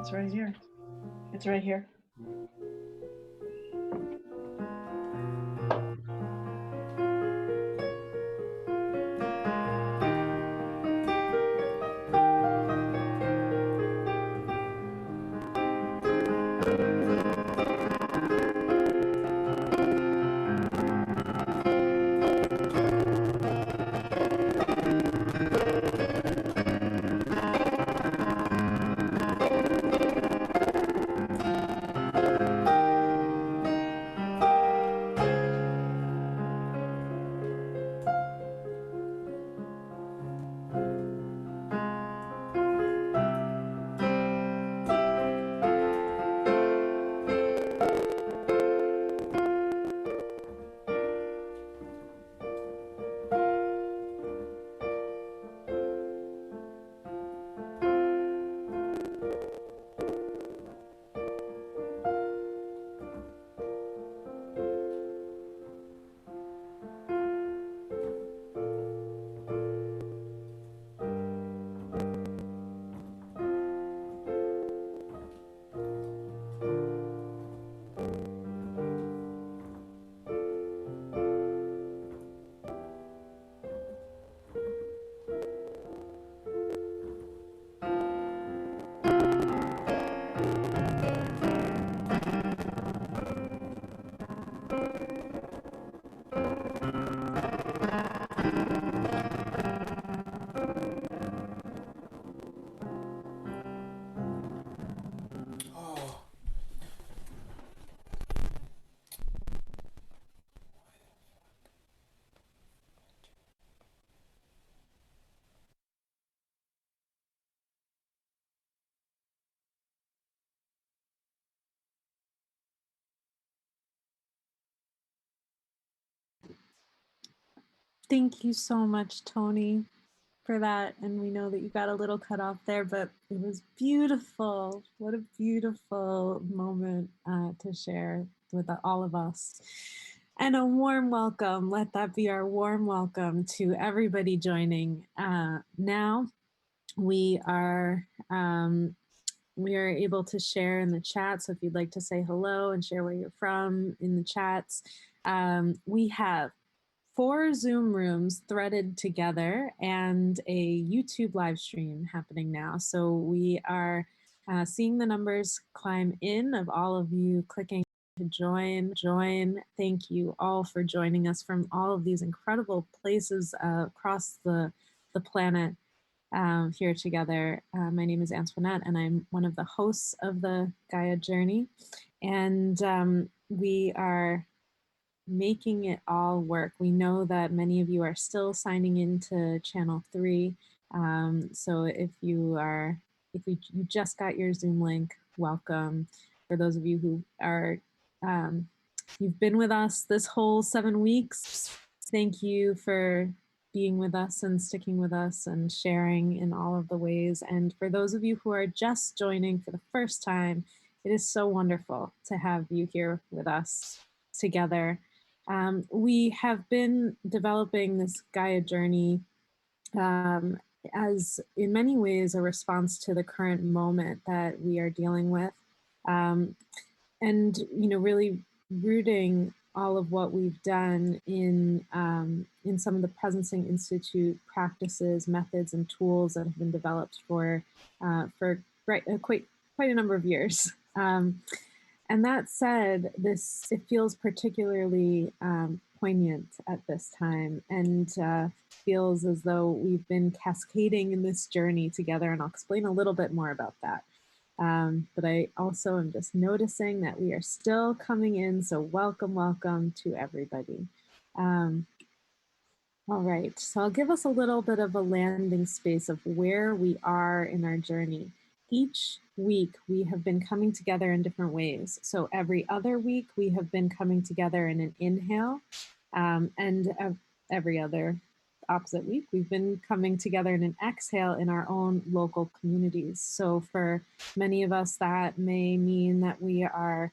It's right here. It's right here. Thank you so much, Tony, for that. And we know that you got a little cut off there, but it was beautiful. What a beautiful moment to share with all of us. And a warm welcome. Let that be our warm welcome to everybody joining. Now we are able to share in the chat. So if you'd like to say hello and share where you're from in the chats, we have 4 Zoom rooms threaded together and a YouTube live stream happening now. So we are seeing the numbers climb in of all of you clicking to join. Thank you all for joining us from all of these incredible places across the planet here together. My name is Antoinette, and I'm one of the hosts of the GAIA Journey. And we are making it all work. We know that many of you are still signing into channel 3. So if you just got your Zoom link, welcome. For those of you who are, you've been with us this whole 7 weeks, thank you for being with us and sticking with us and sharing in all of the ways. And for those of you who are just joining for the first time, it is so wonderful to have you here with us together. We have been developing this GAIA journey as in many ways a response to the current moment that we are dealing with, and really rooting all of what we've done in some of the Presencing Institute practices, methods, and tools that have been developed for quite a number of years. And that said, it feels particularly poignant at this time, and feels as though we've been cascading in this journey together, and I'll explain a little bit more about that. But I also am just noticing that we are still coming in, so welcome to everybody. All right, so I'll give us a little bit of a landing space of where we are in our journey. Each week we have been coming together in different ways. So every other week we have been coming together in an inhale. And every other opposite week, we've been coming together in an exhale in our own local communities. So for many of us, that may mean that we are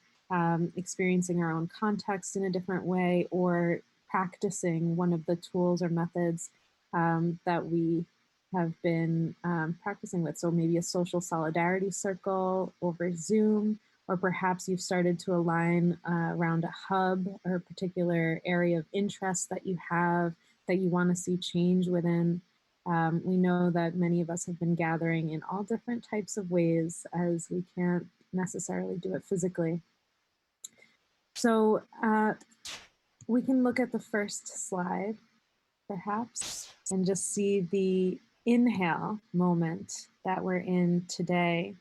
experiencing our own context in a different way, or practicing one of the tools or methods that we have been practicing with. So maybe a social solidarity circle over Zoom, or perhaps you've started to align around a hub or a particular area of interest that you have that you want to see change within. We know that many of us have been gathering in all different types of ways, as we can't necessarily do it physically. So we can look at the first slide, perhaps, and just see the inhale moment that we're in today.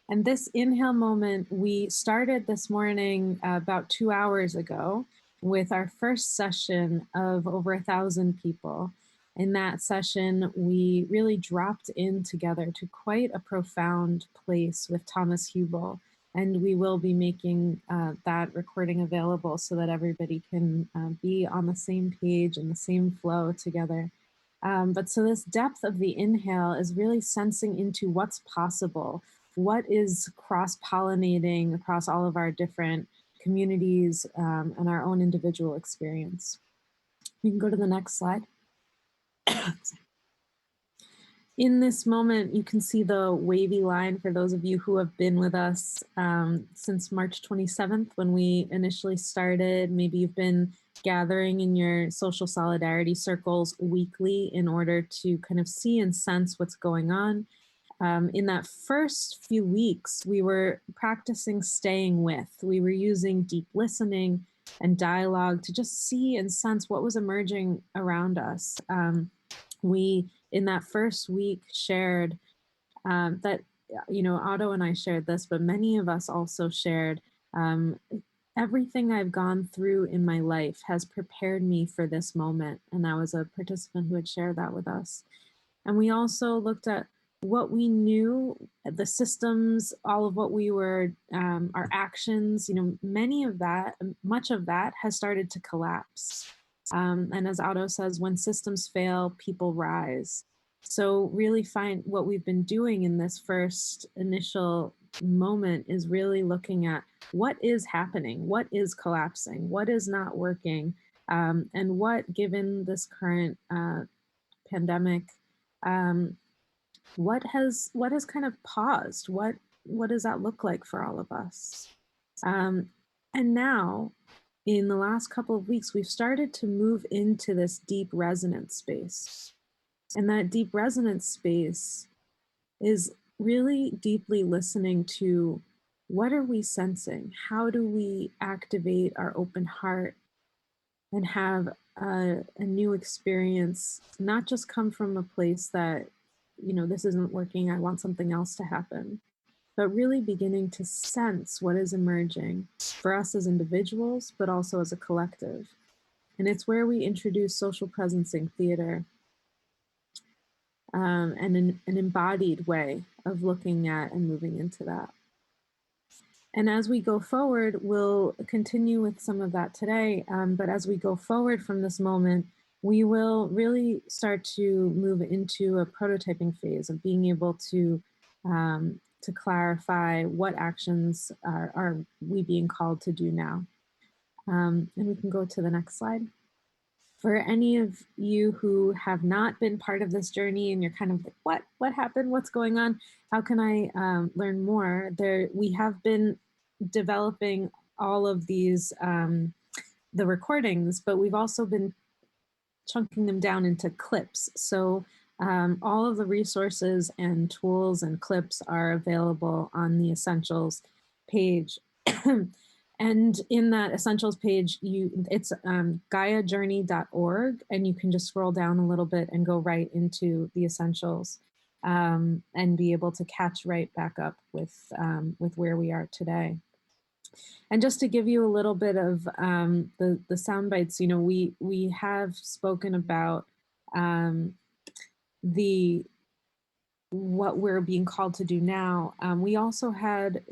And this inhale moment, we started this morning about 2 hours ago with our first session of over 1,000 people. In that session, we really dropped in together to quite a profound place with Thomas Hubel. And we will be making that recording available so that everybody can be on the same page and the same flow together. But so this depth of the inhale is really sensing into what's possible, what is cross-pollinating across all of our different communities and our own individual experience. We can go to the next slide. In this moment, you can see the wavy line for those of you who have been with us since March 27th, when we initially started. Maybe you've been gathering in your social solidarity circles weekly in order to kind of see and sense what's going on. In that first few weeks, we were practicing staying with. We were using deep listening and dialogue to just see and sense what was emerging around us. We, in that first week, shared that, Otto and I shared this, but many of us also shared everything I've gone through in my life has prepared me for this moment. And that was a participant who had shared that with us. And we also looked at what we knew, the systems, all of what we were, our actions, much of that has started to collapse. And as Otto says, when systems fail, people rise. So really find what we've been doing in this first initial moment is really looking at what is happening, what is collapsing, what is not working, and what, given this current pandemic, what has kind of paused? What does that look like for all of us? And now, in the last couple of weeks, we've started to move into this deep resonance space. And that deep resonance space is really deeply listening to what are we sensing? How do we activate our open heart and have a new experience, not just come from a place that, this isn't working, I want something else to happen, but really beginning to sense what is emerging for us as individuals, but also as a collective. And it's where we introduce social presencing theater and an embodied way of looking at and moving into that. And as we go forward, we'll continue with some of that today. But as we go forward from this moment, we will really start to move into a prototyping phase of being able to clarify what actions are we being called to do now. And we can go to the next slide. For any of you who have not been part of this journey and you're kind of like, what happened? What's going on? How can I learn more? We have been developing all of these, the recordings, but we've also been chunking them down into clips. So all of the resources and tools and clips are available on the Essentials page. And in that Essentials page, it's GAIAjourney.org, and you can just scroll down a little bit and go right into the Essentials and be able to catch right back up with where we are today. And just to give you a little bit of the sound bites, we have spoken about what we're being called to do now. We also had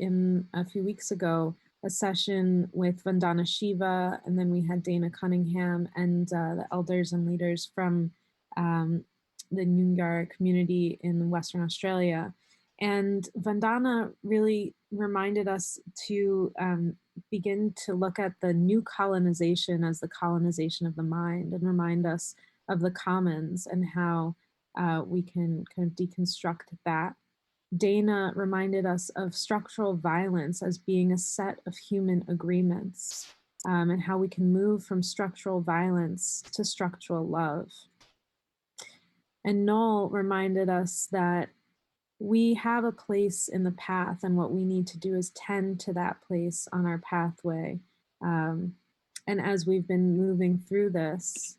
a few weeks ago a session with Vandana Shiva, and then we had Dana Cunningham and the elders and leaders from the Noongar community in Western Australia. And Vandana really reminded us to begin to look at the new colonization as the colonization of the mind, and remind us of the commons and how we can kind of deconstruct that. Dana reminded us of structural violence as being a set of human agreements, and how we can move from structural violence to structural love. And Noel reminded us that we have a place in the path, and what we need to do is tend to that place on our pathway. And as we've been moving through this,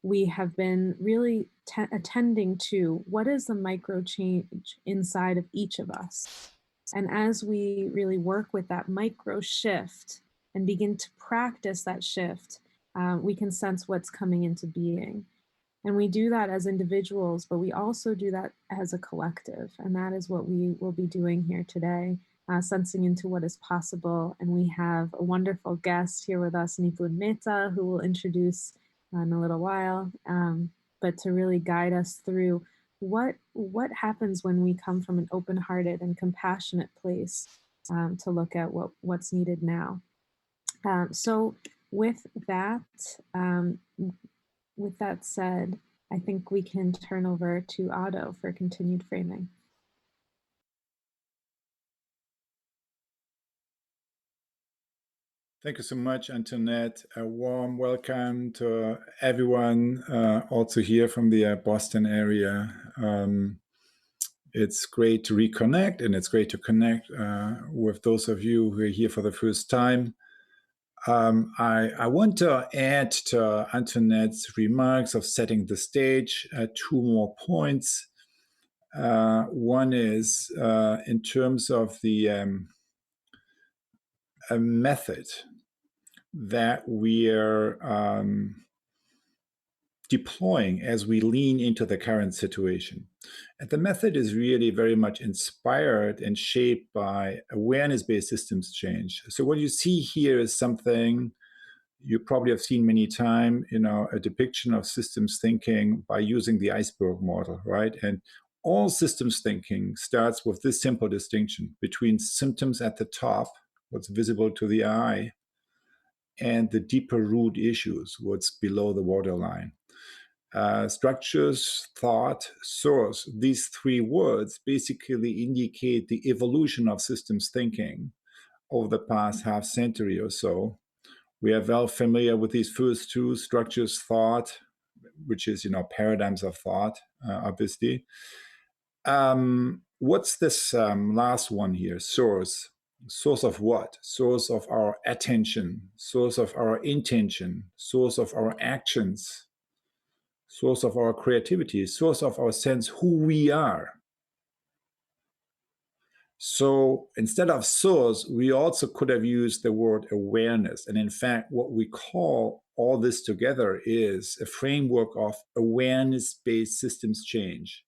we have been really attending to what is the micro change inside of each of us. And as we really work with that micro shift and begin to practice that shift, we can sense what's coming into being. And we do that as individuals, but we also do that as a collective. And that is what we will be doing here today, sensing into what is possible. And we have a wonderful guest here with us, Nipun Mehta, who will introduce in a little while, but to really guide us through what happens when we come from an open-hearted and compassionate place, to look at what's needed now. So with that said, I think we can turn over to Otto for continued framing. Thank you so much, Antoinette. A warm welcome to everyone, also here from the Boston area. It's great to reconnect, and it's great to connect with those of you who are here for the first time. I want to add to Antoinette's remarks of setting the stage two more points. One is in terms of the a method that we are deploying as we lean into the current situation. And the method is really very much inspired and shaped by awareness-based systems change. So what you see here is something you probably have seen many times, a depiction of systems thinking by using the iceberg model, right? And all systems thinking starts with this simple distinction between symptoms at the top, what's visible to the eye, and the deeper root issues, what's below the waterline. Structures, thought, source, these three words basically indicate the evolution of systems thinking over the past half century or so. We are well familiar with these first two, structures, thought, which is, paradigms of thought, obviously. What's this last one here, source? Source of what? Source of our attention, source of our intention, source of our actions, source of our creativity, source of our sense who we are. So instead of source, we also could have used the word awareness. And in fact, what we call all this together is a framework of awareness-based systems change.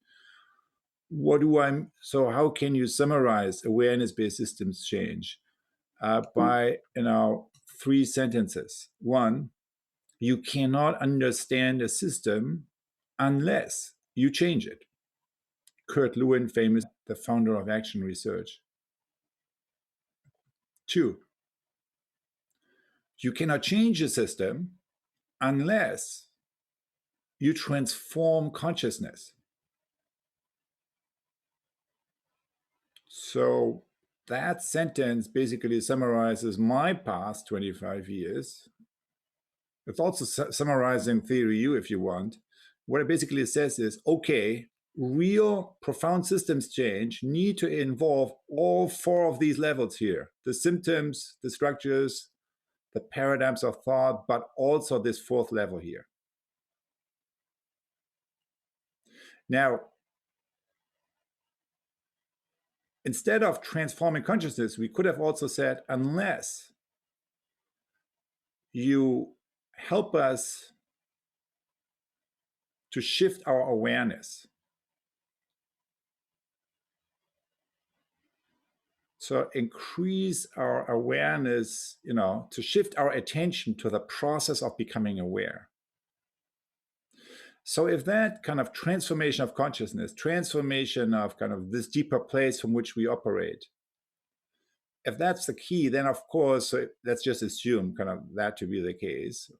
So how can you summarize awareness-based systems change? By, three sentences. One, you cannot understand a system unless you change it. Kurt Lewin, famous, the founder of action research. Two, you cannot change a system unless you transform consciousness. So that sentence basically summarizes my past 25 years. It's also summarizing TheoryU if you want. What it basically says is, okay, real profound systems change need to involve all four of these levels here: the symptoms, the structures, the paradigms of thought, but also this fourth level here. Now, instead of transforming consciousness, we could have also said, unless you help us to shift our awareness. to increase our awareness, to shift our attention to the process of becoming aware. So if that kind of transformation of consciousness, transformation of kind of this deeper place from which we operate, if that's the key, then of course, let's just assume kind of that to be the case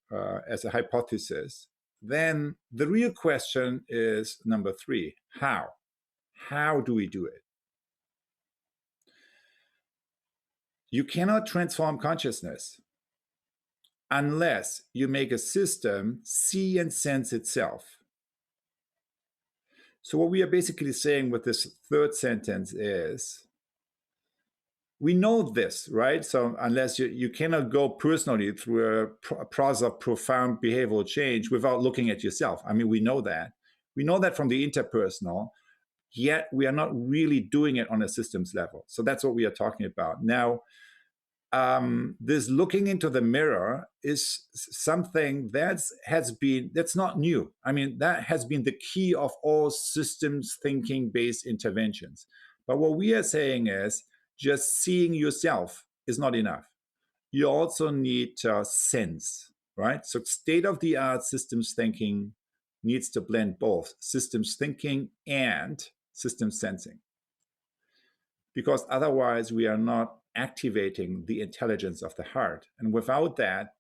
as a hypothesis. Then the real question is number 3, how? How do we do it? You cannot transform consciousness unless you make a system see and sense itself. So what we are basically saying with this third sentence is, we know this, right? So unless you cannot go personally through a process of profound behavioral change without looking at yourself. I mean, we know that. We know that from the interpersonal, yet we are not really doing it on a systems level. So that's what we are talking about. Now, this looking into the mirror is something that's not new. I mean, that has been the key of all systems thinking based interventions. But what we are saying is just seeing yourself is not enough. You also need sense, right? So state-of-the-art systems thinking needs to blend both systems thinking and systems sensing. Because otherwise we are not activating the intelligence of the heart. And without that,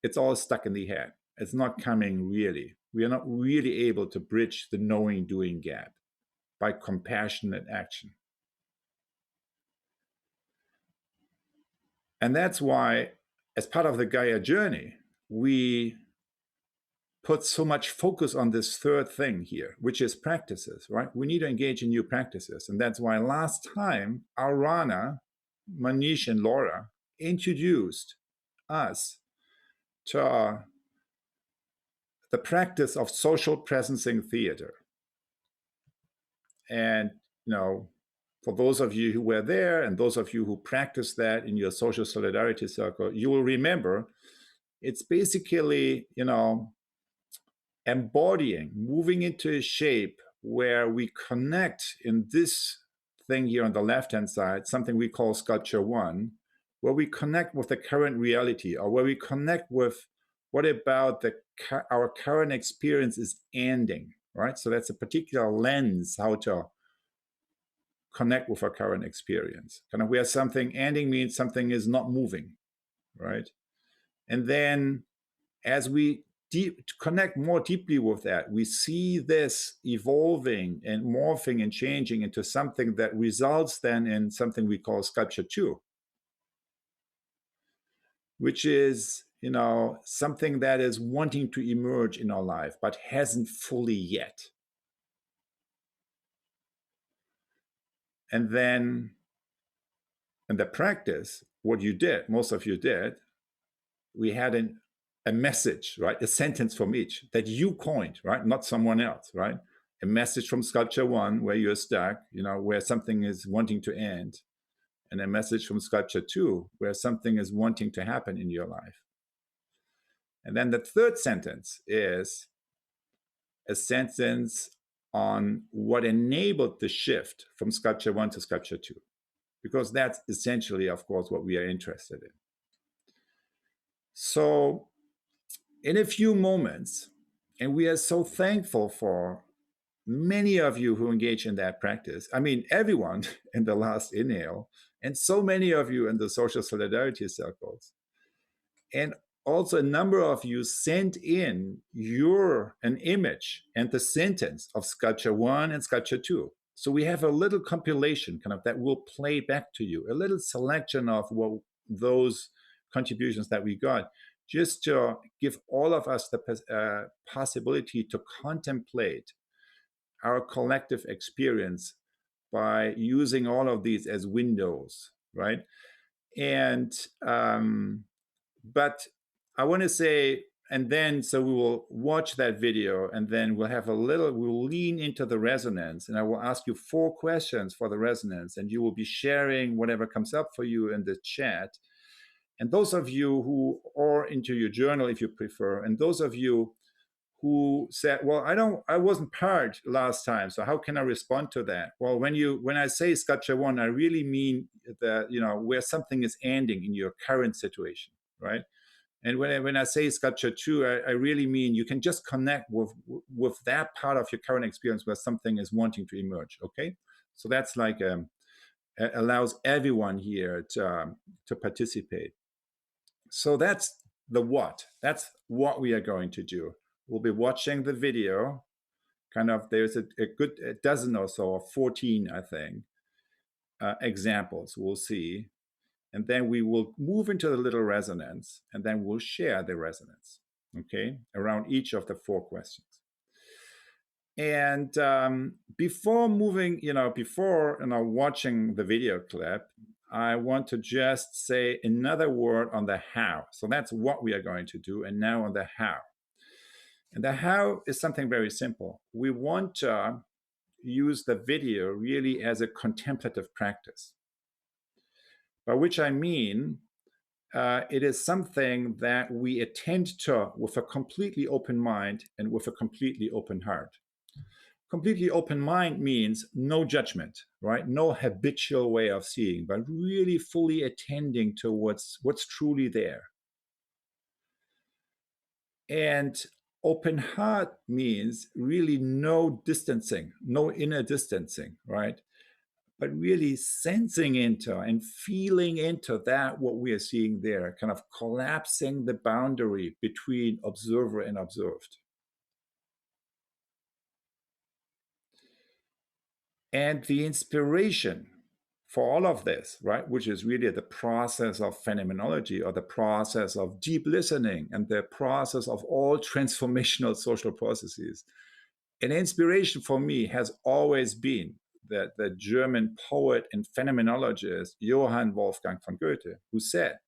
it's all stuck in the head. It's not coming really. We are not really able to bridge the knowing-doing gap by compassionate action. And that's why, as part of the GAIA journey, we put so much focus on this third thing here, which is practices, right? We need to engage in new practices. And that's why last time, Arana, Manish, and Laura introduced us to the practice of social presencing theater. And, for those of you who were there and those of you who practice that in your social solidarity circle, you will remember it's basically, embodying, moving into a shape where we connect in this thing here on the left-hand side, something we call sculpture 1, where we connect with the current reality, or where we connect with what about our current experience is ending, right? So that's a particular lens, how to connect with our current experience. Kind of where something ending means something is not moving, right? And then as we connect more deeply with that, we see this evolving and morphing and changing into something that results then in something we call sculpture 2, which is, something that is wanting to emerge in our life, but hasn't fully yet. And then in the practice, what you did, most of you did, we had a message, right? A sentence from each that you coined, right? Not someone else, right? A message from sculpture 1 where you're stuck, where something is wanting to end, and a message from sculpture 2 where something is wanting to happen in your life. And then the third sentence is a sentence on what enabled the shift from sculpture 1 to sculpture 2, because that's essentially, of course, what we are interested in. So in a few moments, and we are so thankful for many of you who engage in that practice. I mean, everyone in the last inhale, and so many of you in the social solidarity circles. And also a number of you sent in an image and the sentence of sculpture 1 and sculpture 2. So we have a little compilation kind of that will play back to you, a little selection of those contributions that we got, just to give all of us the possibility to contemplate our collective experience by using all of these as windows, right? And but I want to say, and then so we will watch that video, and then we'll lean into the resonance, and I will ask you 4 questions for the resonance, and you will be sharing whatever comes up for you in the chat. And those of you who are into your journal, if you prefer, and those of you who said, well, I wasn't part last time, so how can I respond to that? Well, when I say sculpture one, I really mean that, where something is ending in your current situation, right? And when I say sculpture two, I really mean you can just connect with that part of your current experience where something is wanting to emerge, okay? So that's like, allows everyone here to participate. So that's the what. That's what we are going to do. We'll be watching the video. There's a good dozen or so, or 14, I think, examples we'll see. And then we will move into the little resonance, and then we'll share the resonance, okay, around each of the 4 questions. And before moving, before watching the video clip, I want to just say another word on the how. So that's what we are going to do, and now on the how. And the how is something very simple. We want to use the video really as a contemplative practice, by which I mean it is something that we attend to with a completely open mind and with a completely open heart. Completely open mind means no judgment, right? No habitual way of seeing, but really fully attending to what's truly there. And open heart means really no distancing, no inner distancing, right? But really sensing into and feeling into that what we are seeing there, kind of collapsing the boundary between observer and observed. And the inspiration for all of this, right, which is really the process of phenomenology, or the process of deep listening, and the process of all transformational social processes. An inspiration for me has always been that the German poet and phenomenologist Johann Wolfgang von Goethe, who said,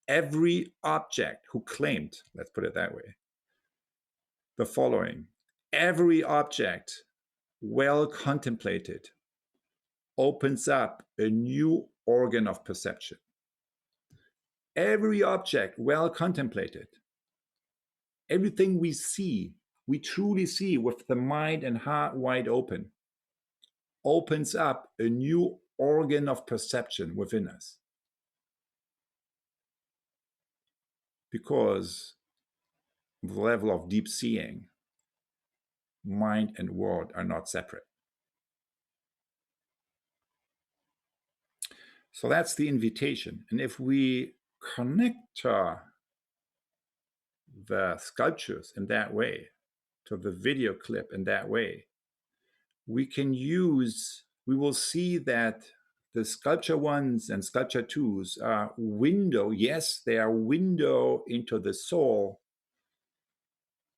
every object, who claimed, let's put it that way, the following: every object well contemplated opens up a new organ of perception. Every object well contemplated, everything we see, we truly see with the mind and heart wide open, opens up a new organ of perception within us. Because the level of deep seeing, mind and world are not separate. So that's the invitation. And if we connect to the sculptures in that way, to the video clip in that way, we will see that the sculpture ones and sculpture twos are window, yes, they are window into the soul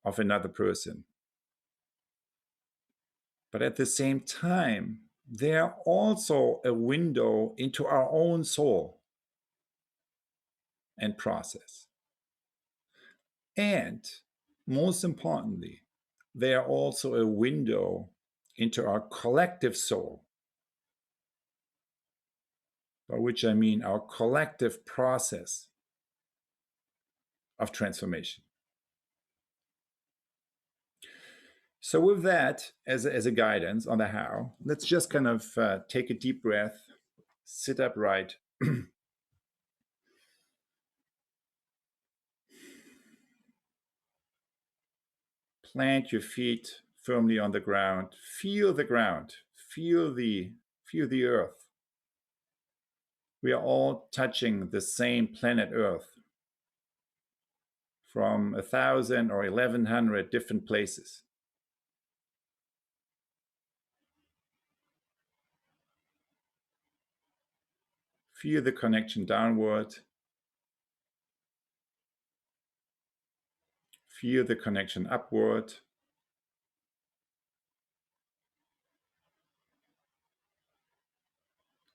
of another person. But at the same time, they are also a window into our own soul and process. And most importantly, they are also a window into our collective soul, by which I mean our collective process of transformation. So with that as a guidance on the how, let's just kind of take a deep breath, sit upright, plant your feet firmly on the ground, feel the ground, feel the earth. We are all touching the same planet Earth from 1,000 or 1,100 different places. Feel the connection downward. Feel the connection upward.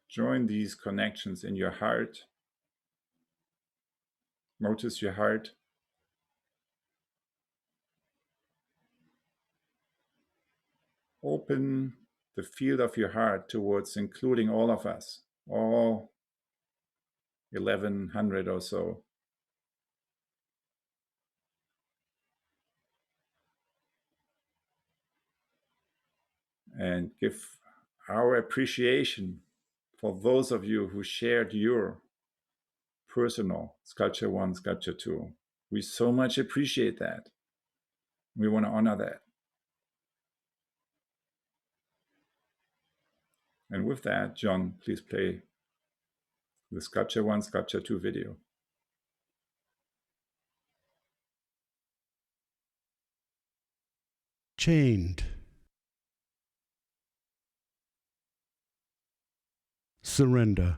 Join these connections in your heart. Notice your heart. Open the field of your heart towards including all of us, all 1,100 or so. and give our appreciation for those of you who shared your personal Sculpture 1, Sculpture 2. We so much appreciate that. We want to honor that. And with that, John, please play the Sculpture 1, Sculpture 2 video. Chained. Surrender.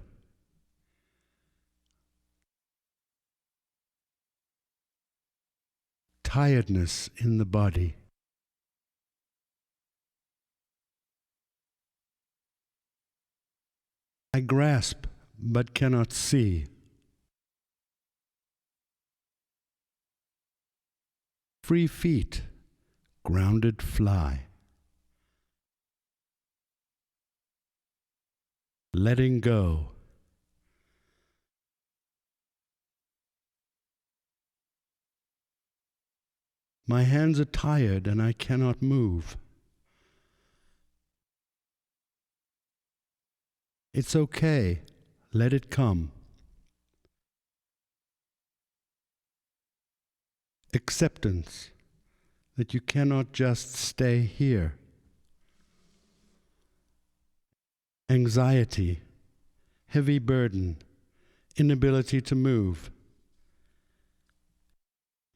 Tiredness in the body. I grasp but cannot see. Free feet, grounded fly. Letting go. My hands are tired and I cannot move. It's okay. Let it come. Acceptance that you cannot just stay here. Anxiety, heavy burden, inability to move.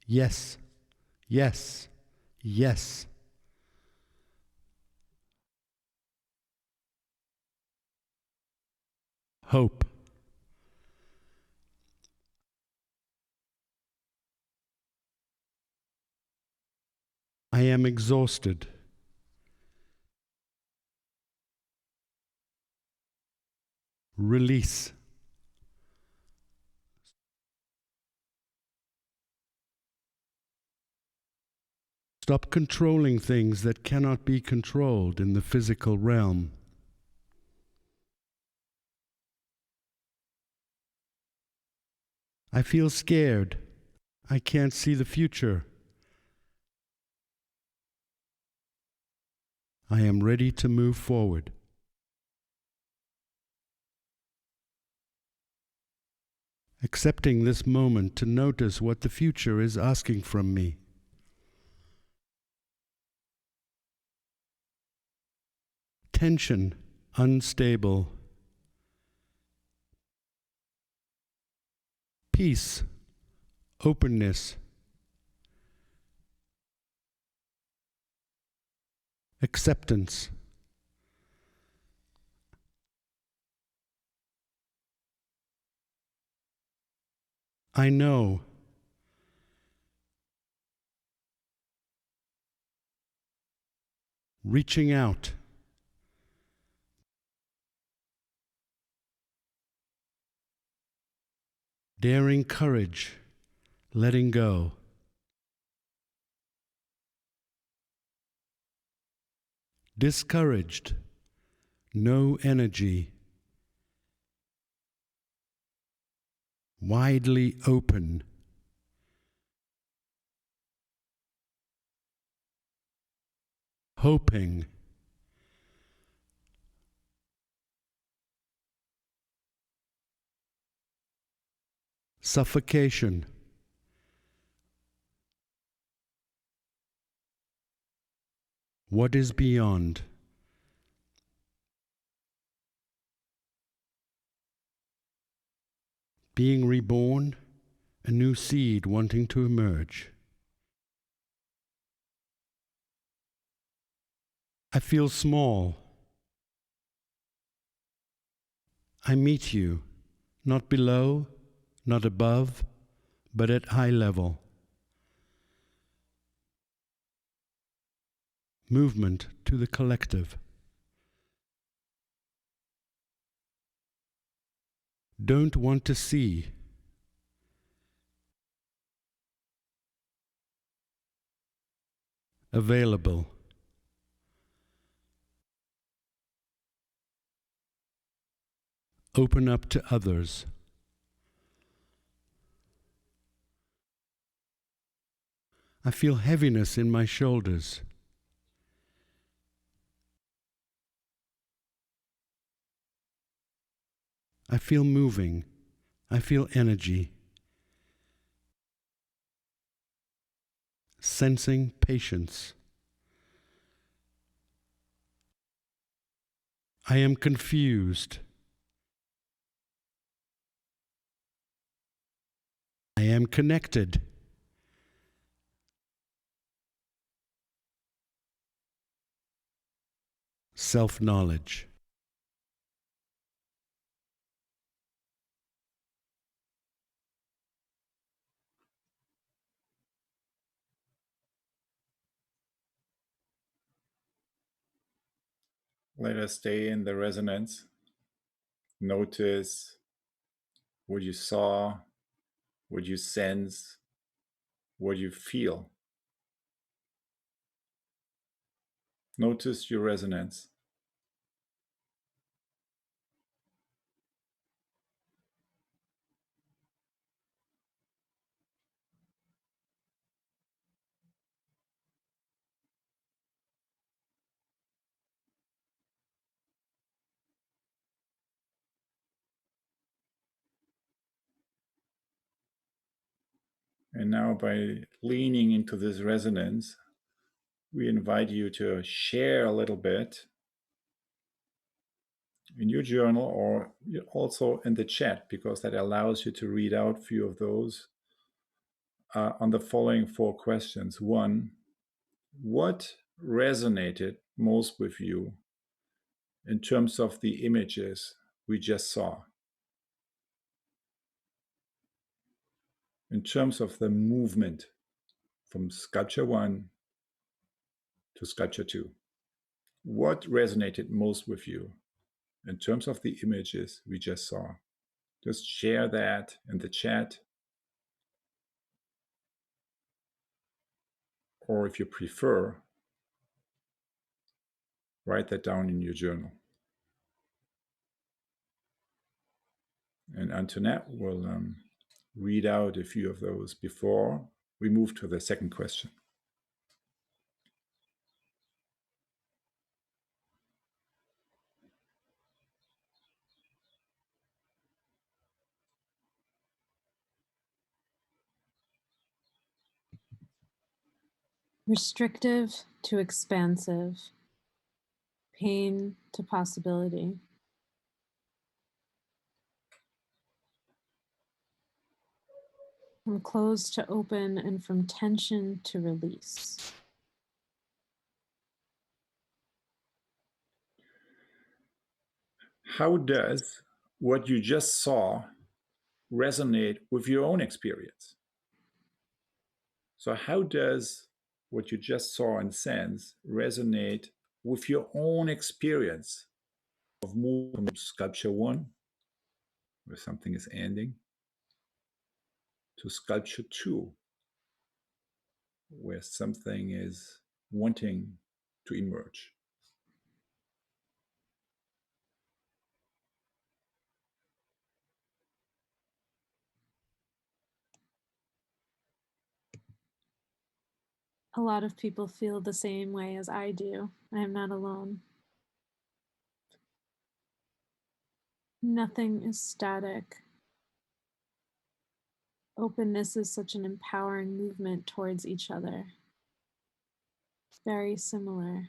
Yes, yes, yes. Hope. I am exhausted. Release. Stop controlling things that cannot be controlled in the physical realm. I feel scared. I can't see the future. I am ready to move forward. Accepting this moment to notice what the future is asking from me. Tension, unstable. Peace, openness. Acceptance. I know. Reaching out. Daring courage. Letting go. Discouraged. No energy. Widely open. Hoping. Suffocation. What is beyond? Being reborn, a new seed wanting to emerge. I feel small. I meet you, not below, not above, but at eye level. Movement to the collective. Don't want to see. Available. Open up to others. I feel heaviness in my shoulders. I feel moving. I feel energy. Sensing patience. I am confused. I am connected. Self-knowledge. Let us stay in the resonance. Notice what you saw, what you sense, what you feel. Notice your resonance. And now, by leaning into this resonance, we invite you to share a little bit in your journal or also in the chat, because that allows you to read out a few of those on the following 4 questions. 1, what resonated most with you in terms of the images we just saw? In terms of the movement from sculpture 1 to sculpture 2. What resonated most with you in terms of the images we just saw? Just share that in the chat. Or if you prefer, write that down in your journal. And Antoinette will read out a few of those before we move to the second question. Restrictive to expansive, pain to possibility. From closed to open and from tension to release. How does what you just saw resonate with your own experience? So how does what you just saw and sense resonate with your own experience of moving from sculpture 1, where something is ending, to sculpture 2, where something is wanting to emerge? A lot of people feel the same way as I do. I am not alone. Nothing is static. Openness is such an empowering movement towards each other. It's very similar.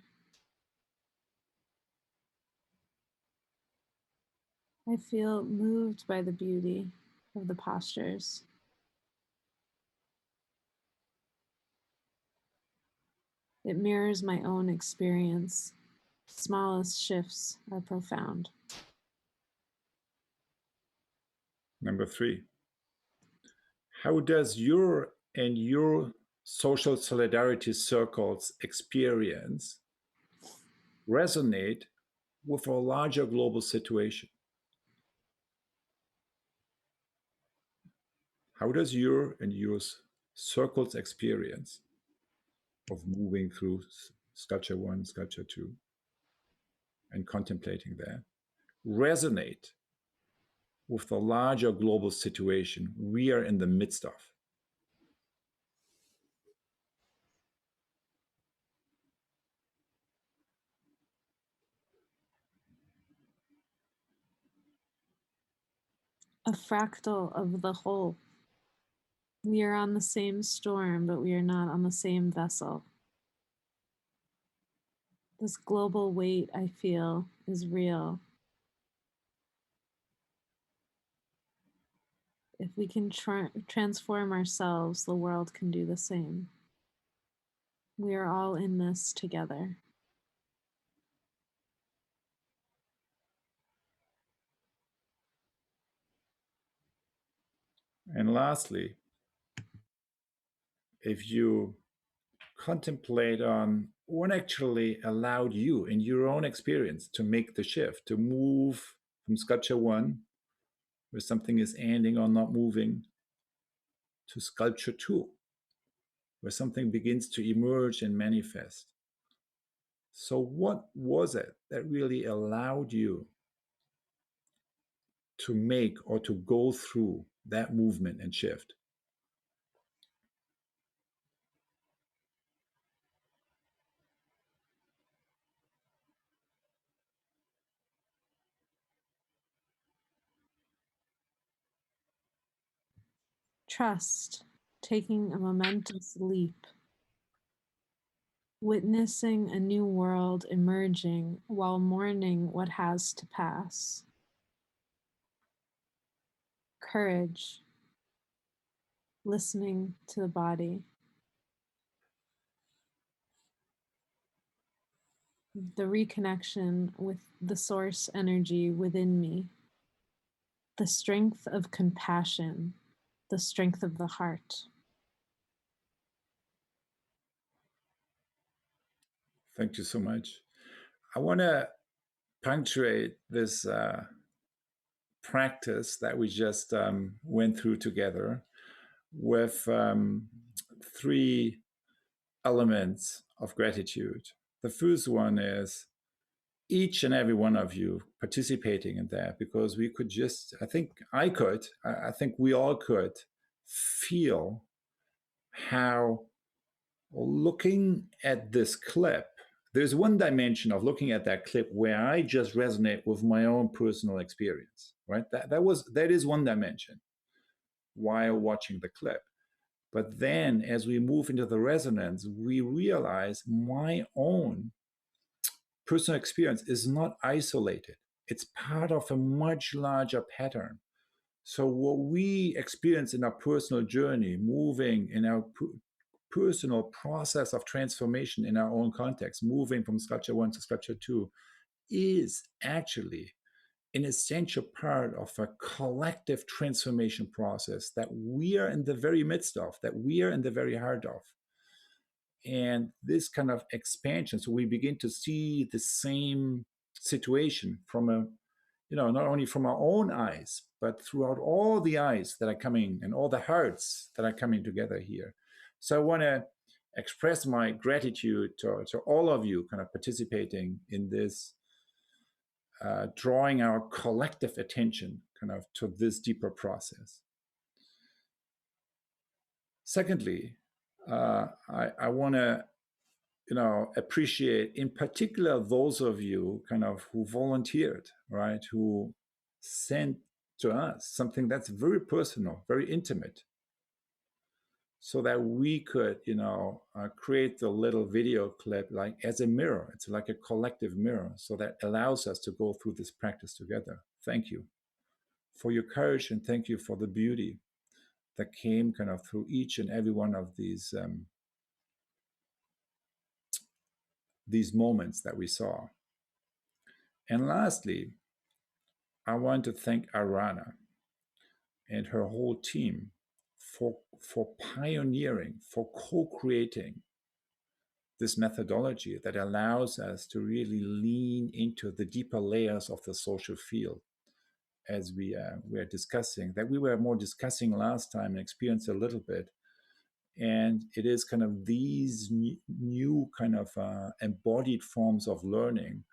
I feel moved by the beauty of the postures. It mirrors my own experience. Smallest shifts are profound. Number 3, how does your and your social solidarity circles experience resonate with a larger global situation? How does your and your circle's experience of moving through sculpture 1, sculpture 2, and contemplating that resonate with the larger global situation we are in the midst of? a fractal of the whole. We are on the same storm, but we are not on the same vessel. This global weight I feel is real. If we can transform ourselves, the world can do the same. We are all in this together. And lastly, if you contemplate on what actually allowed you in your own experience to make the shift, to move from sculpture 1, where something is ending or not moving, to sculpture 2, where something begins to emerge and manifest. So what was it that really allowed you to make or to go through that movement and shift? Trust, taking a momentous leap, witnessing a new world emerging while mourning what has to pass. Courage, listening to the body. The reconnection with the source energy within me. The strength of compassion, the strength of the heart. Thank you so much. I want to punctuate this practice that we just went through together with 3 elements of gratitude. The first one is each and every one of you participating in that, because we could just, I think we all could feel how looking at this clip, there's one dimension of looking at that clip where I just resonate with my own personal experience, right? That is one dimension while watching the clip. But then as we move into the resonance, we realize my own personal experience is not isolated. It's part of a much larger pattern. So what we experience in our personal journey, moving in our personal process of transformation in our own context, moving from sculpture 1 to sculpture 2, is actually an essential part of a collective transformation process that we are in the very midst of, that we are in the very heart of. And this kind of expansion, so we begin to see the same situation from a, not only from our own eyes, but throughout all the eyes that are coming and all the hearts that are coming together here. So I want to express my gratitude to all of you kind of participating in this, drawing our collective attention kind of to this deeper process. Secondly, I want to appreciate in particular those of you kind of who volunteered, right? Who sent to us something that's very personal, very intimate, so that we could, create the little video clip like as a mirror. It's like a collective mirror, so that allows us to go through this practice together. Thank you for your courage, and thank you for the beauty that came kind of through each and every one of these moments that we saw. And lastly, I want to thank Arana and her whole team for pioneering, for co-creating this methodology that allows us to really lean into the deeper layers of the social field, as we are discussing, that we were more discussing last time and experienced a little bit. And it is kind of these new kind of embodied forms of learning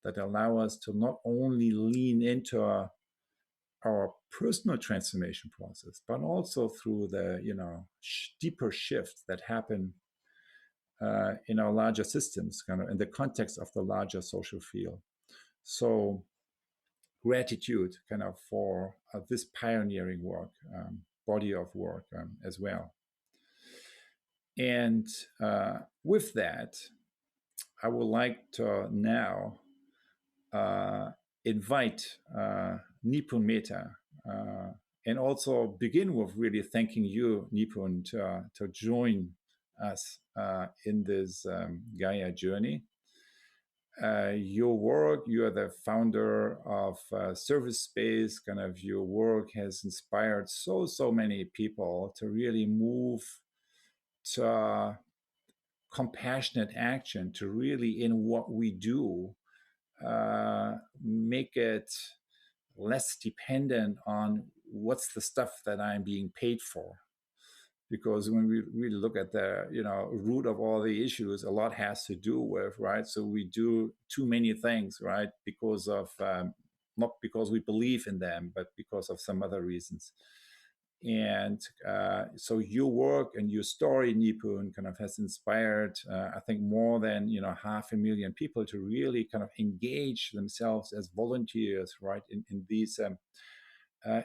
that allow us to not only lean into our personal transformation process, but also through the deeper shifts that happen in our larger systems, kind of in the context of the larger social field. So gratitude kind of for this pioneering work, body of work as well. And with that, I would like to now invite Nipun Mehta and also begin with really thanking you, Nipun, to join us in this GAIA journey. Your work, you are the founder of Service Space, kind of your work has inspired so many people to really move to compassionate action, to really in what we do, make it less dependent on what's the stuff that I'm being paid for. Because when we really look at the root of all the issues, a lot has to do with, right? So we do too many things, right? Because of not because we believe in them, but because of some other reasons. And so your work and your story, Nipun, kind of has inspired, I think, more than 500,000 people to really kind of engage themselves as volunteers, right, in these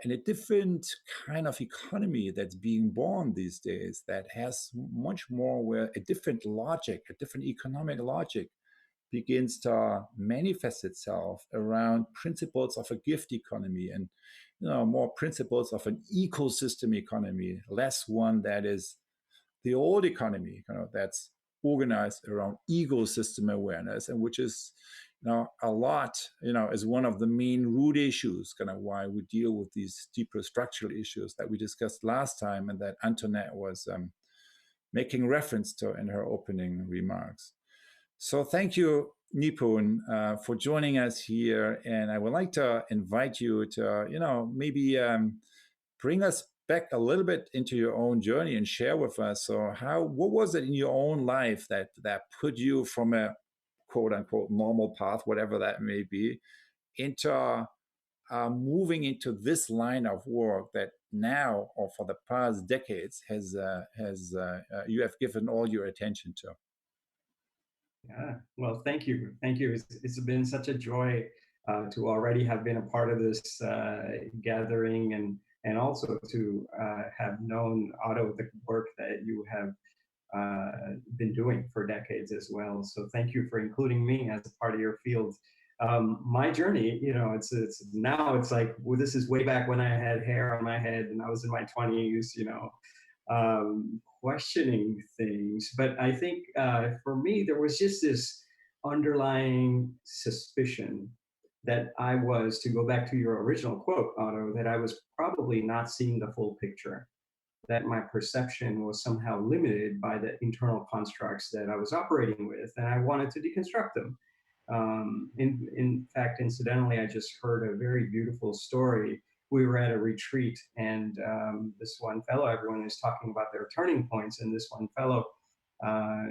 in a different kind of economy that's being born these days, that has much more where a different logic, a different economic logic begins to manifest itself around principles of a gift economy and more principles of an ecosystem economy, less one that is the old economy, that's organized around ecosystem awareness, and which is a lot is one of the main root issues, kind of why we deal with these deeper structural issues that we discussed last time and that Antoinette was making reference to in her opening remarks. So thank you, Nipun, for joining us here. And I would like to invite you to, maybe bring us back a little bit into your own journey and share with us. So what was it in your own life that put you from a quote unquote normal path, whatever that may be, into moving into this line of work that now or for the past decades has you have given all your attention to? Yeah, well, thank you. Thank you. It's been such a joy to already have been a part of this gathering and also to have known Otto, the work that you have been doing for decades as well. So thank you for including me as a part of your field. My journey, it's now it's like, well, this is way back when I had hair on my head and I was in my 20s, questioning things. But I think for me, there was just this underlying suspicion that I was, to go back to your original quote, Otto, that I was probably not seeing the full picture, that my perception was somehow limited by the internal constructs that I was operating with, and I wanted to deconstruct them. In fact, incidentally, I just heard a very beautiful story. We were at a retreat, and this one fellow, everyone is talking about their turning points, and this one fellow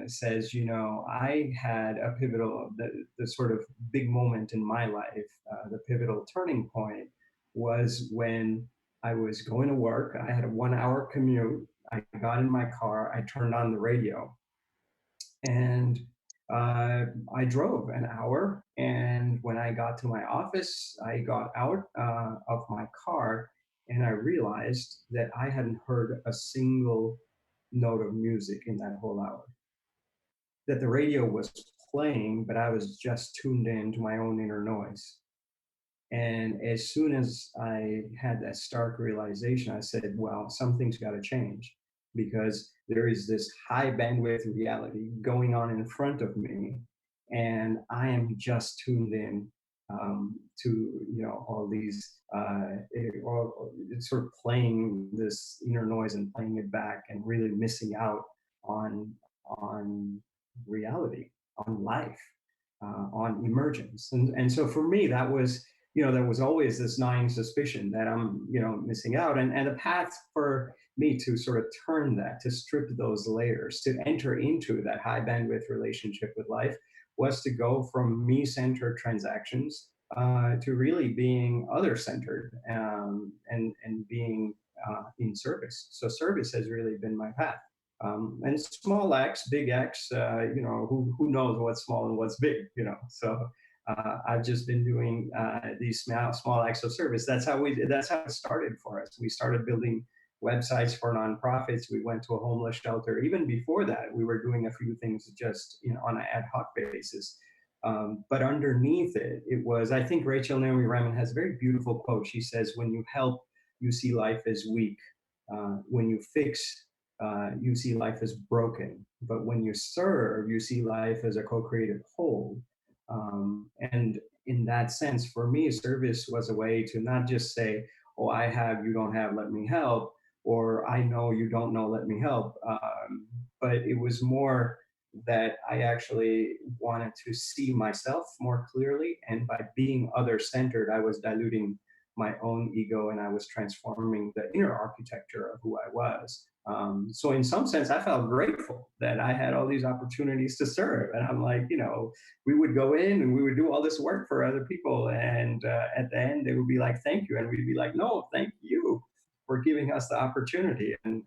says, I had a pivotal, the sort of big moment in my life, the pivotal turning point was when I was going to work. I had a 1-hour commute. I got in my car, I turned on the radio, and I drove an hour. And when I got to my office, I got out of my car and I realized that I hadn't heard a single note of music in that whole hour. That the radio was playing, but I was just tuned in to my own inner noise. And as soon as I had that stark realization, I said, well, something's got to change, because there is this high bandwidth reality going on in front of me, and I am just tuned in to all these sort of playing this inner noise and playing it back, and really missing out on reality, on life, on emergence. And so for me, that was, there was always this gnawing suspicion that I'm, missing out. And the path for me to sort of turn that, to strip those layers, to enter into that high bandwidth relationship with life, was to go from me-centered transactions to really being other-centered and being in service. So service has really been my path. And small X, big X, who knows what's small and what's big, So I've just been doing these small acts of service. That's how it started for us. We started building websites for nonprofits. We went to a homeless shelter. Even before that, we were doing a few things just on an ad hoc basis. But underneath it, it was, I think Rachel Naomi Remen has a very beautiful quote. She says, when you help, you see life as weak. When you fix, you see life as broken. But when you serve, you see life as a co-creative whole. And in that sense, for me, service was a way to not just say, oh, I have, you don't have, let me help, or I know, you don't know, let me help. But it was more that I actually wanted to see myself more clearly. And by being other-centered, I was diluting my own ego and I was transforming the inner architecture of who I was. So in some sense, I felt grateful that I had all these opportunities to serve. And I'm like, we would go in and we would do all this work for other people. And at the end, they would be like, thank you. And we'd be like, no, thank you for giving us the opportunity. And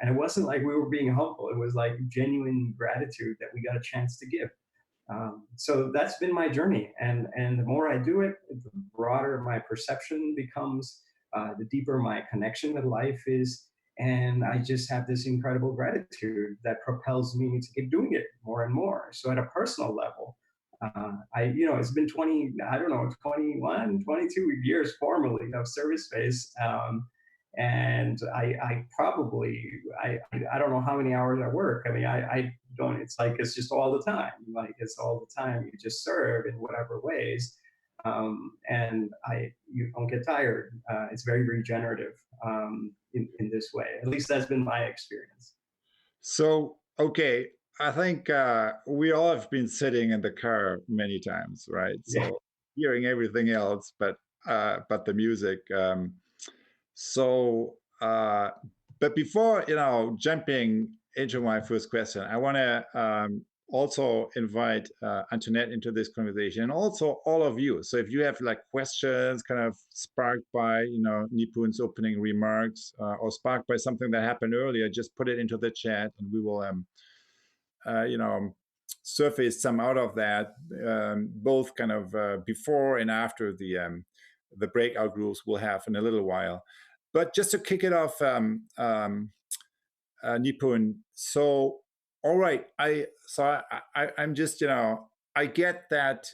it wasn't like we were being humble. It was like genuine gratitude that we got a chance to give. So that's been my journey. And the more I do it, the broader my perception becomes, the deeper my connection with life is. And I just have this incredible gratitude that propels me to keep doing it more and more. So at a personal level, it's been 21, 22 years formally of service space. And I don't know how many hours I work. I mean, I don't, it's like, it's just all the time. Like, it's all the time. You just serve in whatever ways. And you don't get tired. It's very regenerative in this way. At least that's been my experience. So, okay, I think we all have been sitting in the car many times, right? So Yeah. hearing everything else, but the music. But before jumping into my first question, I want to also invite Antoinette into this conversation, and also all of you. So if you have like questions kind of sparked by Nipun's opening remarks, or sparked by something that happened earlier, just put it into the chat, and we will surface some out of that, both kind of before and after the breakout groups we'll have in a little while. But just to kick it off, Nipun. So, all right, I'm just I get that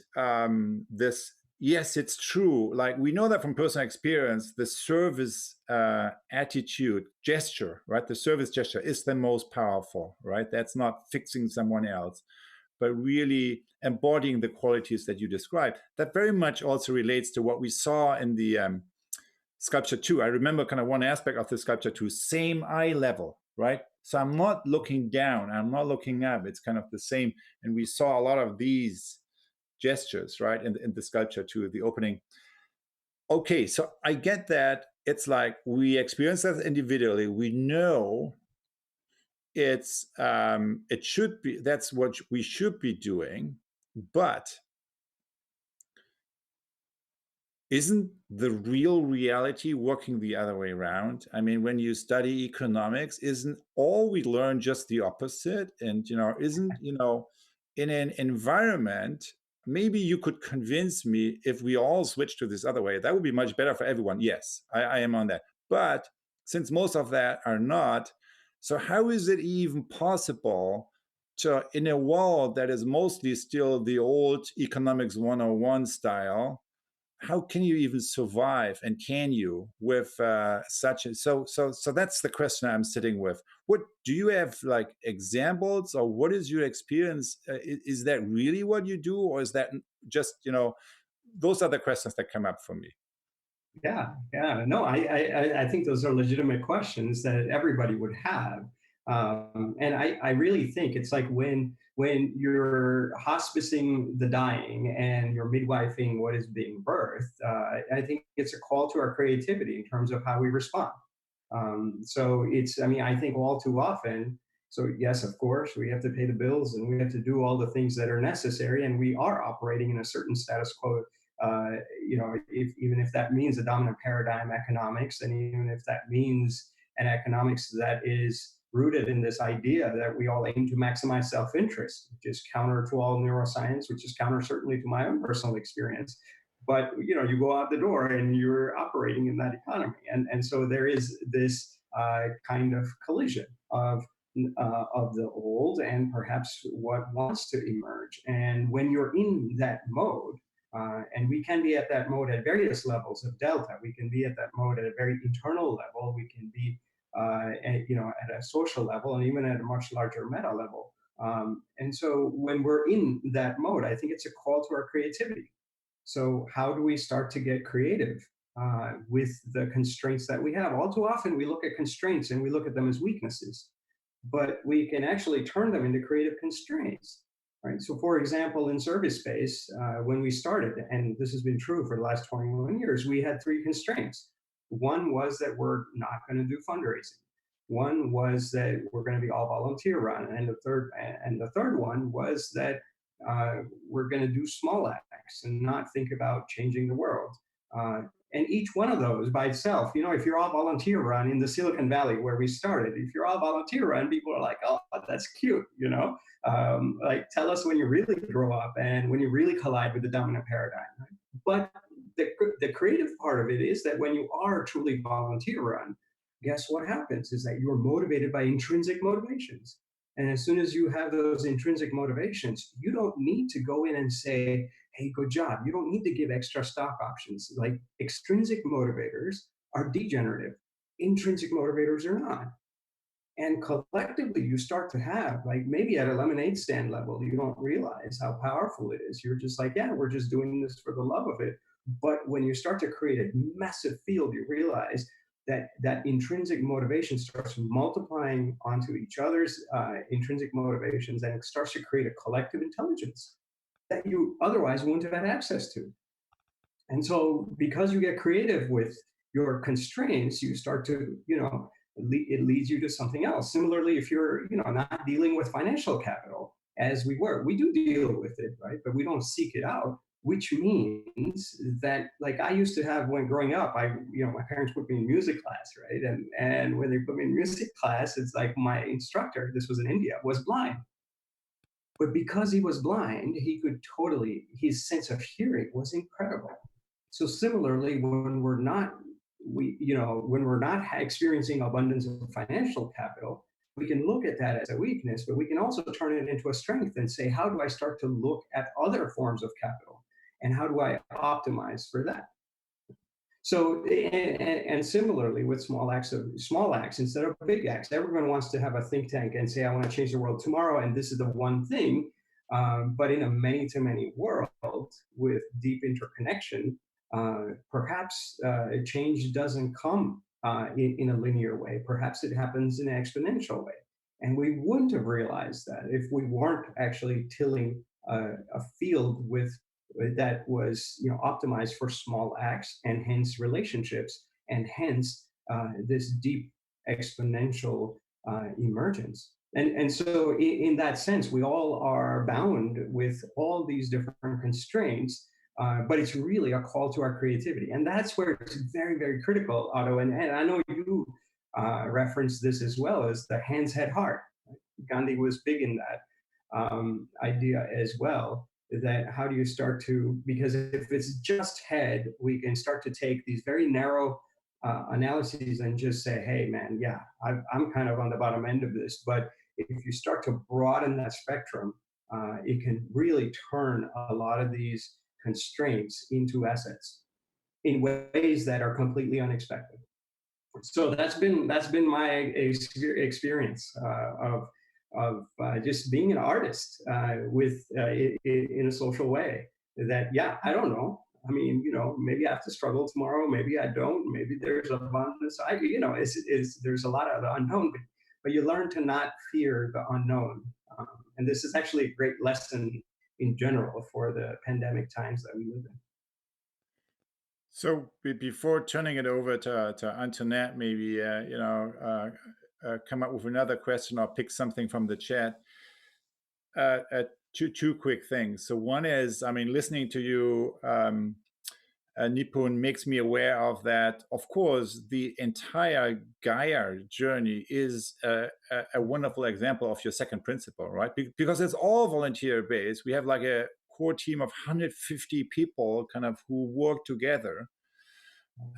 this. Yes, it's true. Like, we know that from personal experience, the service attitude, gesture, right? The service gesture is the most powerful, right? That's not fixing someone else, but really embodying the qualities that you described. That very much also relates to what we saw in the sculpture 2. I remember kind of one aspect of the sculpture 2, same eye level, right? So I'm not looking down, I'm not looking up. It's kind of the same. And we saw a lot of these gestures, right, in the sculpture 2, the opening. Okay, so I get that. It's like we experience that individually. We know it should be, that's what we should be doing, but isn't the real reality working the other way around? I mean, when you study economics, isn't all we learn just the opposite? And isn't in an environment, maybe you could convince me, if we all switch to this other way, that would be much better for everyone. Yes, I am on that. But since most of that are not, so how is it even possible to, in a world that is mostly still the old economics 101 style, how can you even survive, and can you, with such a, so that's the question I'm sitting with. What do you have, like, examples, or what is your experience? Is that really what you do, or is that just those are the questions that come up for me. Yeah. No, I think those are legitimate questions that everybody would have. And I really think it's like when you're hospicing the dying and you're midwifing what is being birthed, I think it's a call to our creativity in terms of how we respond. So I think all too often, so yes, of course, we have to pay the bills and we have to do all the things that are necessary, and we are operating in a certain status quo. Even if that means a dominant paradigm economics, and even if that means an economics that is rooted in this idea that we all aim to maximize self-interest, which is counter to all neuroscience, which is counter certainly to my own personal experience. But you go out the door and you're operating in that economy, and so there is this kind of collision of the old and perhaps what wants to emerge. And when you're in that mode, and we can be at that mode at various levels of delta. We can be at that mode at a very internal level. We can be at a social level, and even at a much larger meta level. And so when we're in that mode, I think it's a call to our creativity. So how do we start to get creative with the constraints that we have? All too often we look at constraints and we look at them as weaknesses, but we can actually turn them into creative constraints. Right. So, for example, in service space, when we started, and this has been true for the last 21 years, we had 3 constraints. One was that we're not going to do fundraising. One was that we're going to be all volunteer run, and the third one was that we're going to do small acts and not think about changing the world. And each one of those by itself, if you're all volunteer run in the Silicon Valley where we started, if you're all volunteer run, people are like, oh, that's cute, like tell us when you really grow up and when you really collide with the dominant paradigm. Right? But the creative part of it is that when you are truly volunteer run, guess what happens is that you're motivated by intrinsic motivations. And as soon as you have those intrinsic motivations, you don't need to go in and say, hey, good job. You don't need to give extra stock options. Like extrinsic motivators are degenerative. Intrinsic motivators are not. And collectively, you start to have, like maybe at a lemonade stand level, you don't realize how powerful it is. You're just like, yeah, we're just doing this for the love of it. But when you start to create a massive field, you realize that intrinsic motivation starts multiplying onto each other's intrinsic motivations, and it starts to create a collective intelligence that you otherwise wouldn't have had access to. And so because you get creative with your constraints, you start to, it leads you to something else. Similarly, if you're, not dealing with financial capital as we were, we do deal with it, right? But we don't seek it out, which means that, like I used to have when growing up, my parents put me in music class, right? And when they put me in music class, it's like my instructor, this was in India, was blind. But because he was blind, his sense of hearing was incredible. So similarly, when we're not experiencing abundance of financial capital, we can look at that as a weakness, but we can also turn it into a strength and say, how do I start to look at other forms of capital? And how do I optimize for that? So, and similarly with small acts instead of big acts, everyone wants to have a think tank and say, I want to change the world tomorrow, and this is the one thing. But in a many-to-many world with deep interconnection, perhaps change doesn't come in a linear way. Perhaps it happens in an exponential way. And we wouldn't have realized that if we weren't actually tilling a field that was optimized for small acts and hence relationships and hence this deep exponential emergence. And so in that sense, we all are bound with all these different constraints, but it's really a call to our creativity. And that's where it's very, very critical, Otto. And I know you referenced this as well, as the hands, head, heart. Gandhi was big in that idea as well, that how do you start to, because if it's just head, we can start to take these very narrow analyses and just say, hey, man, yeah, I'm kind of on the bottom end of this. But if you start to broaden that spectrum, it can really turn a lot of these constraints into assets in ways that are completely unexpected. So that's been my experience of just being an artist in a social way. That, yeah, I don't know. I mean, maybe I have to struggle tomorrow. Maybe I don't. Maybe there's abundance. There's a lot of the unknown, but you learn to not fear the unknown. And this is actually a great lesson in general for the pandemic times that we live in. So before turning it over to Antoinette, maybe come up with another question or pick something from the chat. Two quick things. So one is, listening to you, Nipun, makes me aware of that. Of course, the entire Gaia journey is a wonderful example of your second principle, right? Because it's all volunteer based. We have like a core team of 150 people kind of who work together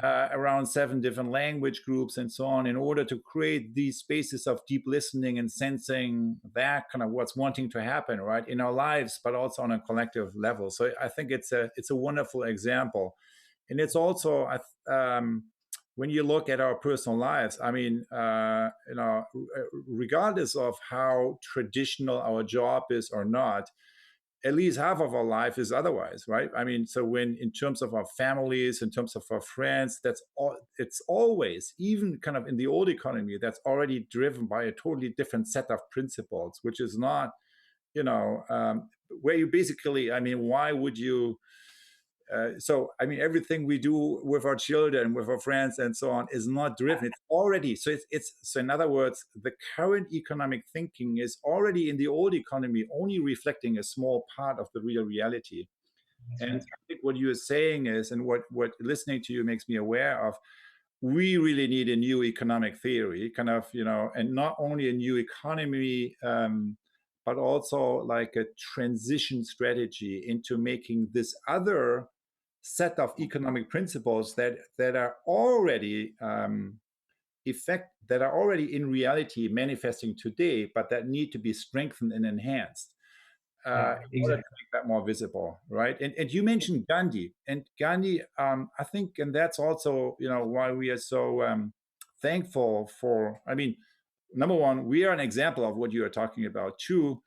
around 7 different language groups and so on in order to create these spaces of deep listening and sensing that kind of what's wanting to happen, right, in our lives, but also on a collective level. So I think it's a wonderful example. And it's also when you look at our personal lives, I mean, regardless of how traditional our job is or not, at least half of our life is otherwise, right? I mean, so when in terms of our families, in terms of our friends, it's always, even kind of in the old economy, that's already driven by a totally different set of principles, which is not, where you basically, I mean, why would you? So, I mean, everything we do with our children, with our friends, and so on, is not driven. It's already so. So. In other words, the current economic thinking is already in the old economy, only reflecting a small part of the real reality. And I think what you're saying is, and what listening to you makes me aware of, we really need a new economic theory, kind of, and not only a new economy. But also like a transition strategy into making this other set of economic principles that are already that are already in reality manifesting today, but that need to be strengthened and enhanced in order to make that more visible, right? And you mentioned Gandhi, and Gandhi, I think, and that's also why we are so thankful for. I mean, number one, we are an example of what you are talking about. Two,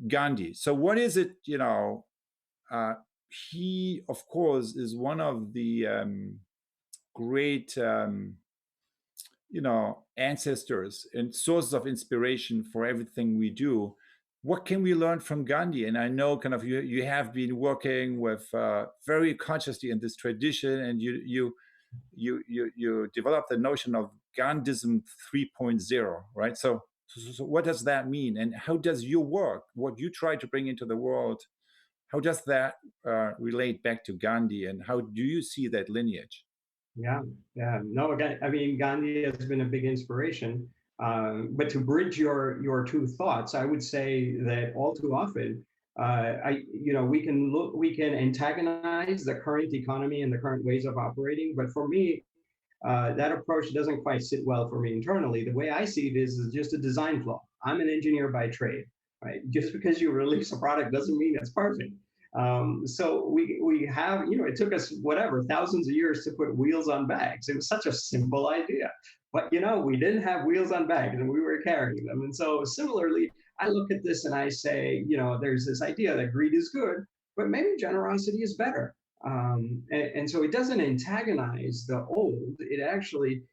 Gandhi. So what is it, he, of course, is one of the great, ancestors and sources of inspiration for everything we do. What can we learn from Gandhi? And I know kind of you have been working with very consciously in this tradition, and you developed the notion of Gandhism 3.0, right? So what does that mean? And how does your work, what you try to bring into the world, how does that relate back to Gandhi, and how do you see that lineage? Yeah. No, again, I mean, Gandhi has been a big inspiration. But to bridge your two thoughts, I would say that all too often, we can antagonize the current economy and the current ways of operating. But for me, that approach doesn't quite sit well for me internally. The way I see it is just a design flaw. I'm an engineer by trade, right? Just because you release a product doesn't mean it's perfect. So we have, it took us thousands of years to put wheels on bags. It was such a simple idea, but we didn't have wheels on bags and we were carrying them. And so similarly, I look at this and I say, there's this idea that greed is good, but maybe generosity is better. And so it doesn't antagonize the old. It actually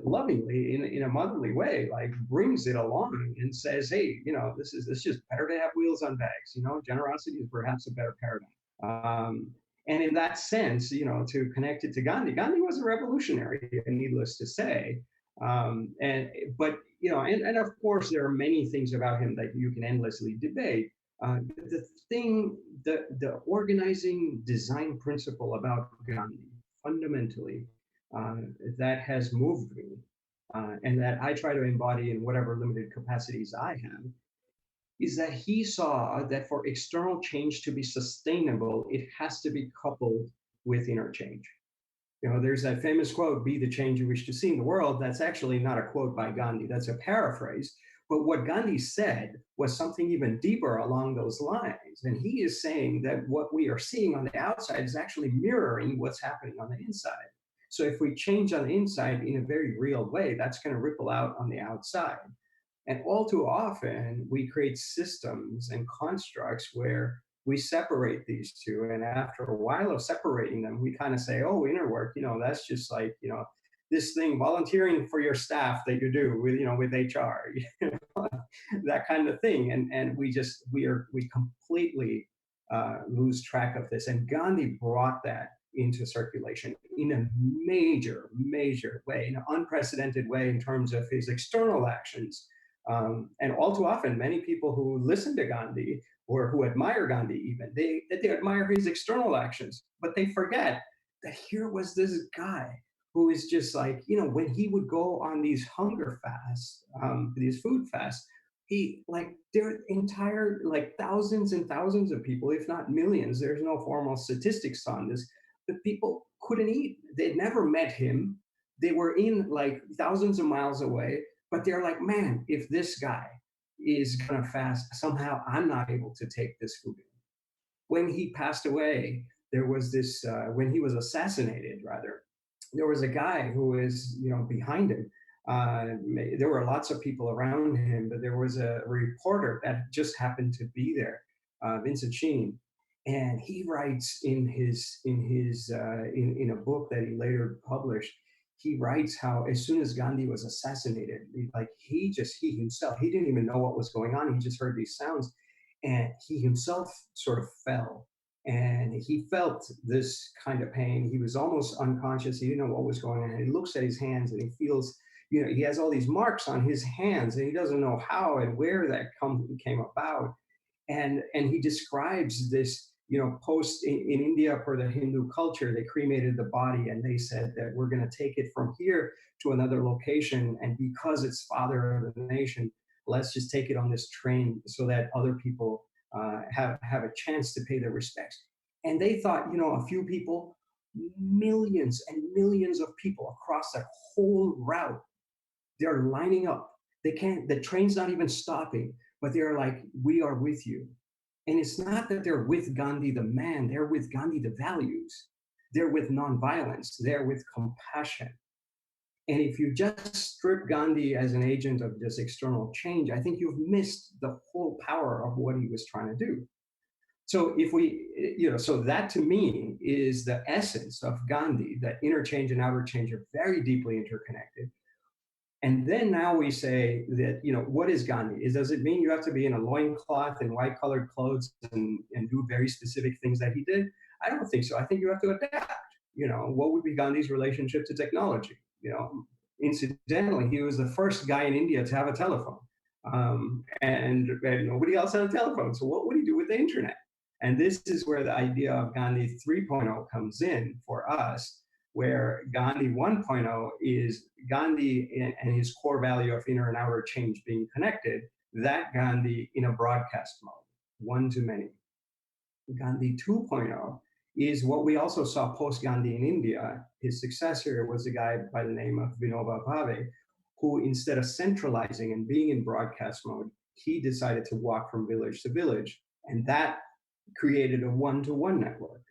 lovingly, in a motherly way, like brings it along and says, hey, this is just better to have wheels on bags. Generosity is perhaps a better paradigm. And in that sense, to connect it to Gandhi was a revolutionary, needless to say. But of course, there are many things about him that you can endlessly debate. The organizing design principle about Gandhi, fundamentally, that has moved me, and that I try to embody in whatever limited capacities I have, is that he saw that for external change to be sustainable, it has to be coupled with inner change. There's that famous quote, "Be the change you wish to see in the world." That's actually not a quote by Gandhi, that's a paraphrase. But what Gandhi said was something even deeper along those lines. And he is saying that what we are seeing on the outside is actually mirroring what's happening on the inside. So if we change on the inside in a very real way, that's going to ripple out on the outside. And all too often, we create systems and constructs where we separate these two. And after a while of separating them, we kind of say, oh, inner work, that's just like, this thing, volunteering for your staff that you do with HR, that kind of thing. And we completely lose track of this. And Gandhi brought that into circulation in a major way, in an unprecedented way in terms of his external actions. And all too often, many people who listen to Gandhi or who admire Gandhi even. They admire his external actions, but they forget that here was this guy who is just like, when he would go on these hunger fasts, these food fasts, he like their entire like thousands and thousands of people, if not millions, there's no formal statistics on this, but people couldn't eat. They'd never met him. They were in like thousands of miles away, but they're like, man, if this guy is gonna fast, somehow I'm not able to take this food in. When he passed away, there was this, when he was assassinated, rather, there was a guy who was, behind him. There were lots of people around him, but there was a reporter that just happened to be there, Vincent Sheen, and he writes in a book that he later published. He writes how as soon as Gandhi was assassinated, he himself, he didn't even know what was going on. He just heard these sounds, and he himself sort of fell, and he felt this kind of pain. He was almost unconscious. He didn't know what was going on. And he looks at his hands and he feels, he has all these marks on his hands, and he doesn't know how and where that came about. And he describes this, post in India, for the Hindu culture, they cremated the body and they said that we're going to take it from here to another location. And because it's father of the nation, let's just take it on this train so that other people have a chance to pay their respects. And they thought, a few people, millions and millions of people across that whole route, they're lining up. The train's not even stopping, but they're like, we are with you. And it's not that they're with Gandhi, the man, they're with Gandhi, the values. They're with nonviolence, they're with compassion. And if you just strip Gandhi as an agent of this external change, I think you've missed the whole power of what he was trying to do. So if we, so that to me is the essence of Gandhi, that inner change and outer change are very deeply interconnected. And then now we say that, what is Gandhi? Does it mean you have to be in a loincloth and white colored clothes and do very specific things that he did? I don't think so. I think you have to adapt. What would be Gandhi's relationship to technology? Incidentally, he was the first guy in India to have a telephone. And nobody else had a telephone. So what would he do with the internet? And this is where the idea of Gandhi 3.0 comes in for us, where Gandhi 1.0 is Gandhi and his core value of inner and outer change being connected, that Gandhi in a broadcast mode, one to many. Gandhi 2.0 is what we also saw post-Gandhi in India. His successor was a guy by the name of Vinoba Bhave, who instead of centralizing and being in broadcast mode, he decided to walk from village to village. And that created a one-to-one network.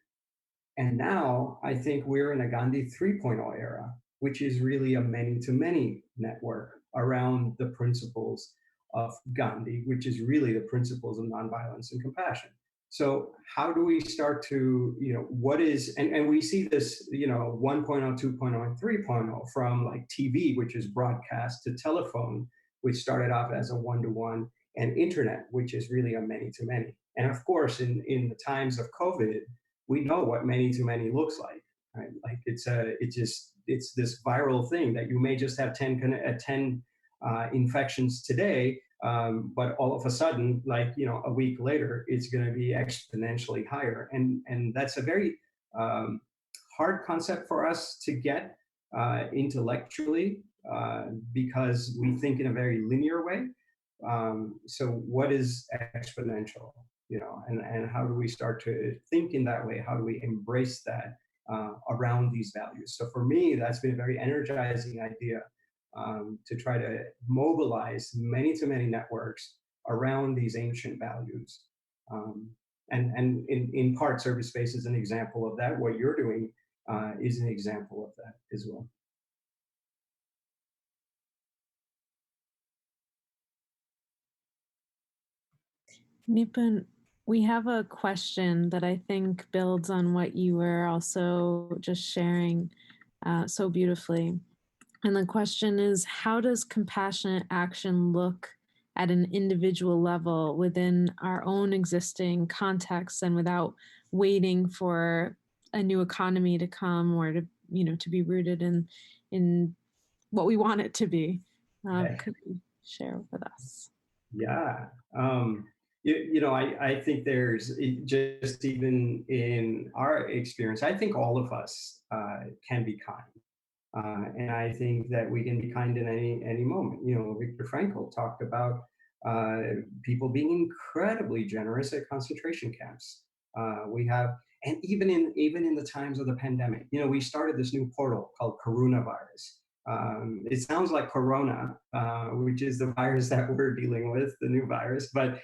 And now I think we're in a Gandhi 3.0 era, which is really a many-to-many network around the principles of Gandhi, which is really the principles of nonviolence and compassion. So how do we start to, what is, and we see this, 1.0, 2.0, and 3.0 from like TV, which is broadcast, to telephone, which started off as a one-to-one, and internet, which is really a many-to-many. And of course, in the times of COVID, we know what many-to-many looks like, right? Like it's this viral thing that you may just have 10 infections today, but all of a sudden, like, a week later, it's going to be exponentially higher. And that's a very hard concept for us to get intellectually because we think in a very linear way. So what is exponential? And how do we start to think in that way? How do we embrace that around these values? So for me, that's been a very energizing idea to try to mobilize many-to-many networks around these ancient values. And in part, Service Space is an example of that. What you're doing is an example of that as well. Nipun, we have a question that I think builds on what you were also just sharing so beautifully. And the question is, how does compassionate action look at an individual level within our own existing context and without waiting for a new economy to come or to be rooted in what we want it to be? Could you share with us? Yeah. I think there's just even in our experience, I think all of us can be kind. And I think that we can be kind in any moment. Viktor Frankl talked about people being incredibly generous at concentration camps. We have, and even in the times of the pandemic, we started this new portal called coronavirus. It sounds like corona, which is the virus that we're dealing with, the new virus, but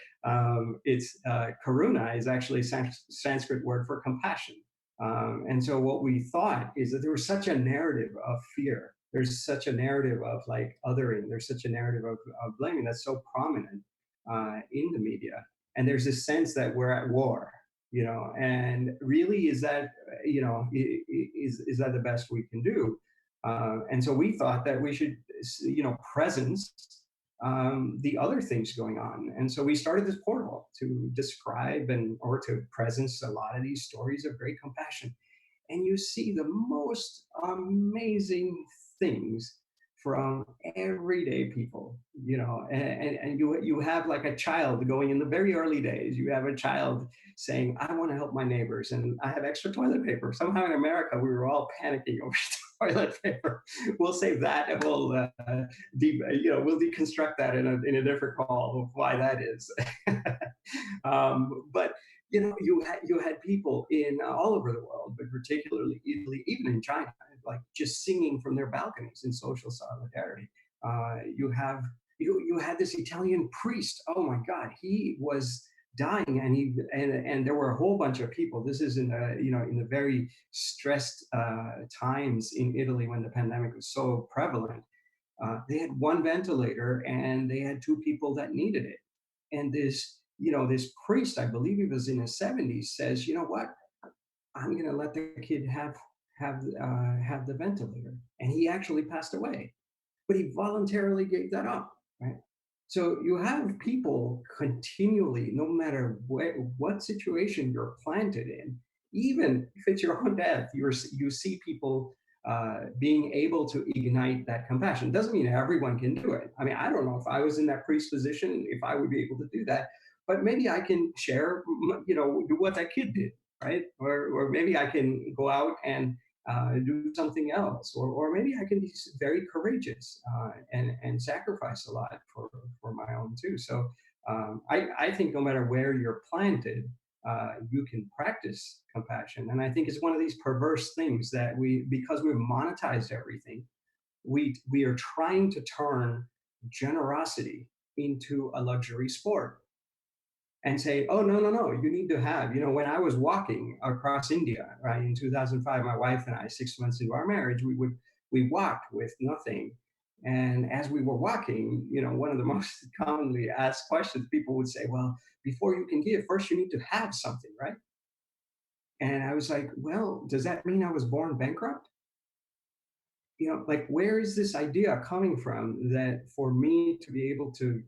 it's karuna is actually a Sanskrit word for compassion. And so what we thought is that there was such a narrative of fear. There's such a narrative of like othering. There's such a narrative of blaming that's so prominent in the media. And there's this sense that we're at war, and really is that, is that the best we can do? And so we thought that we should, presence the other things going on. And so we started this portal to describe or to presence a lot of these stories of great compassion. And you see the most amazing things from everyday people, and you have like a child going in the very early days. You have a child saying, I want to help my neighbors and I have extra toilet paper. Somehow in America, we were all panicking over toilet paper. We'll save that and we'll deconstruct that in a different call of why that is. But you had people in all over the world, but particularly Italy, even in China, like just singing from their balconies in social solidarity. You had this Italian priest. Oh my God, he was dying, and there were a whole bunch of people. This is in the very stressed times in Italy when the pandemic was so prevalent. They had one ventilator and they had two people that needed it, and this priest, I believe he was in his 70s, says, you know what, I'm going to let the kid have the ventilator, and he actually passed away, but he voluntarily gave that up, right? So you have people continually, no matter what situation you're planted in, even if it's your own death, you see people being able to ignite that compassion. Doesn't mean everyone can do it. I mean, I don't know if I was in that priest position, if I would be able to do that, but maybe I can share, do what that kid did, right? Or maybe I can go out and do something else, or maybe I can be very courageous and sacrifice a lot for my own too. So I think no matter where you're planted, you can practice compassion. And I think it's one of these perverse things that because we've monetized everything, we are trying to turn generosity into a luxury sport and say, oh, no, you need to have, when I was walking across India, right, in 2005, my wife and I, 6 months into our marriage, we walked with nothing. And as we were walking, one of the most commonly asked questions, people would say, well, before you can give, first you need to have something, right? And I was like, well, does that mean I was born bankrupt? Like, where is this idea coming from that for me to be able to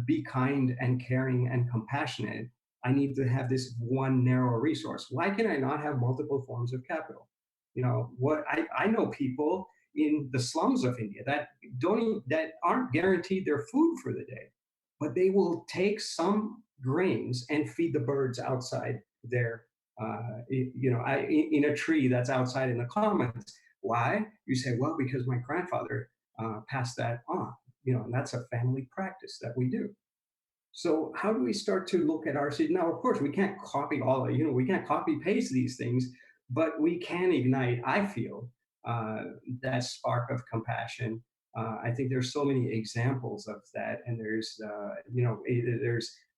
be kind and caring and compassionate, I need to have this one narrow resource? Why can I not have multiple forms of capital? What I know people in the slums of India that aren't guaranteed their food for the day, but they will take some grains and feed the birds outside their, in a tree that's outside in the commons. Why? You say, well, because my grandfather passed that on. And that's a family practice that we do. So how do we start to look at our city? Now, of course, we can't copy we can't copy paste these things, but we can ignite, I feel, that spark of compassion. I think there's so many examples of that, and there's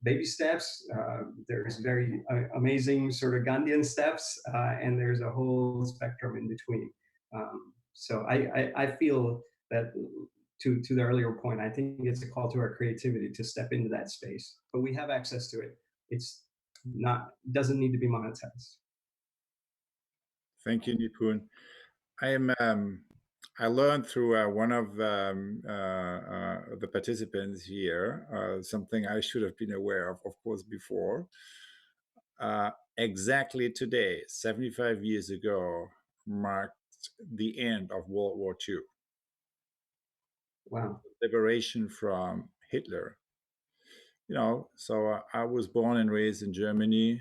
baby steps, there's very amazing sort of Gandhian steps, and there's a whole spectrum in between. So I feel that to the earlier point, I think it's a call to our creativity to step into that space, but we have access to it. It's doesn't need to be monetized. Thank you, Nipun. I learned through one of the participants here something I should have been aware of course, before. Exactly today, 75 years ago, marked the end of World War II. Wow. Liberation from Hitler. so I was born and raised in Germany.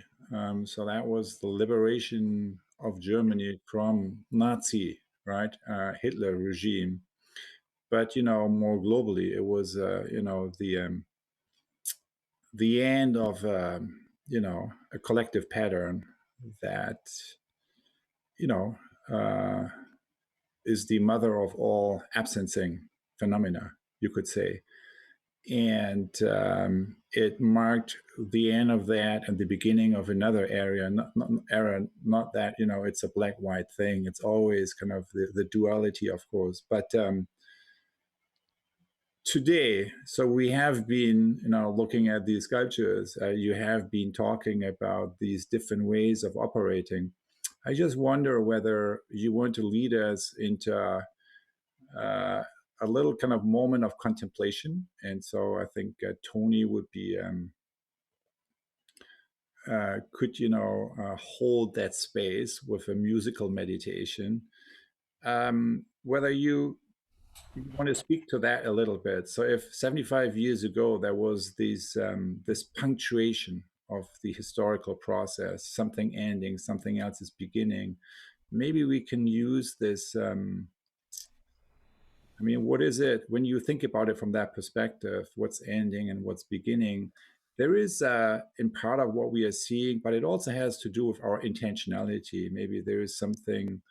So that was the liberation of Germany from Nazi, right, Hitler regime. But more globally, it was the end of a collective pattern that you know uh, is the mother of all absencing phenomena, you could say. And it marked the end of that and the beginning of another area. Not that it's a black-white thing. It's always kind of the duality, of course. But today, so we have been looking at these sculptures. You have been talking about these different ways of operating. I just wonder whether you want to lead us into a little kind of moment of contemplation. And so I think Tony would be could hold that space with a musical meditation. Whether you want to speak to that a little bit. So if 75 years ago there was this punctuation of the historical process, something ending, something else is beginning, maybe we can use this. I mean, what is it when you think about it from that perspective? What's ending and what's beginning? There is, in part of what we are seeing, but it also has to do with our intentionality. Maybe there is something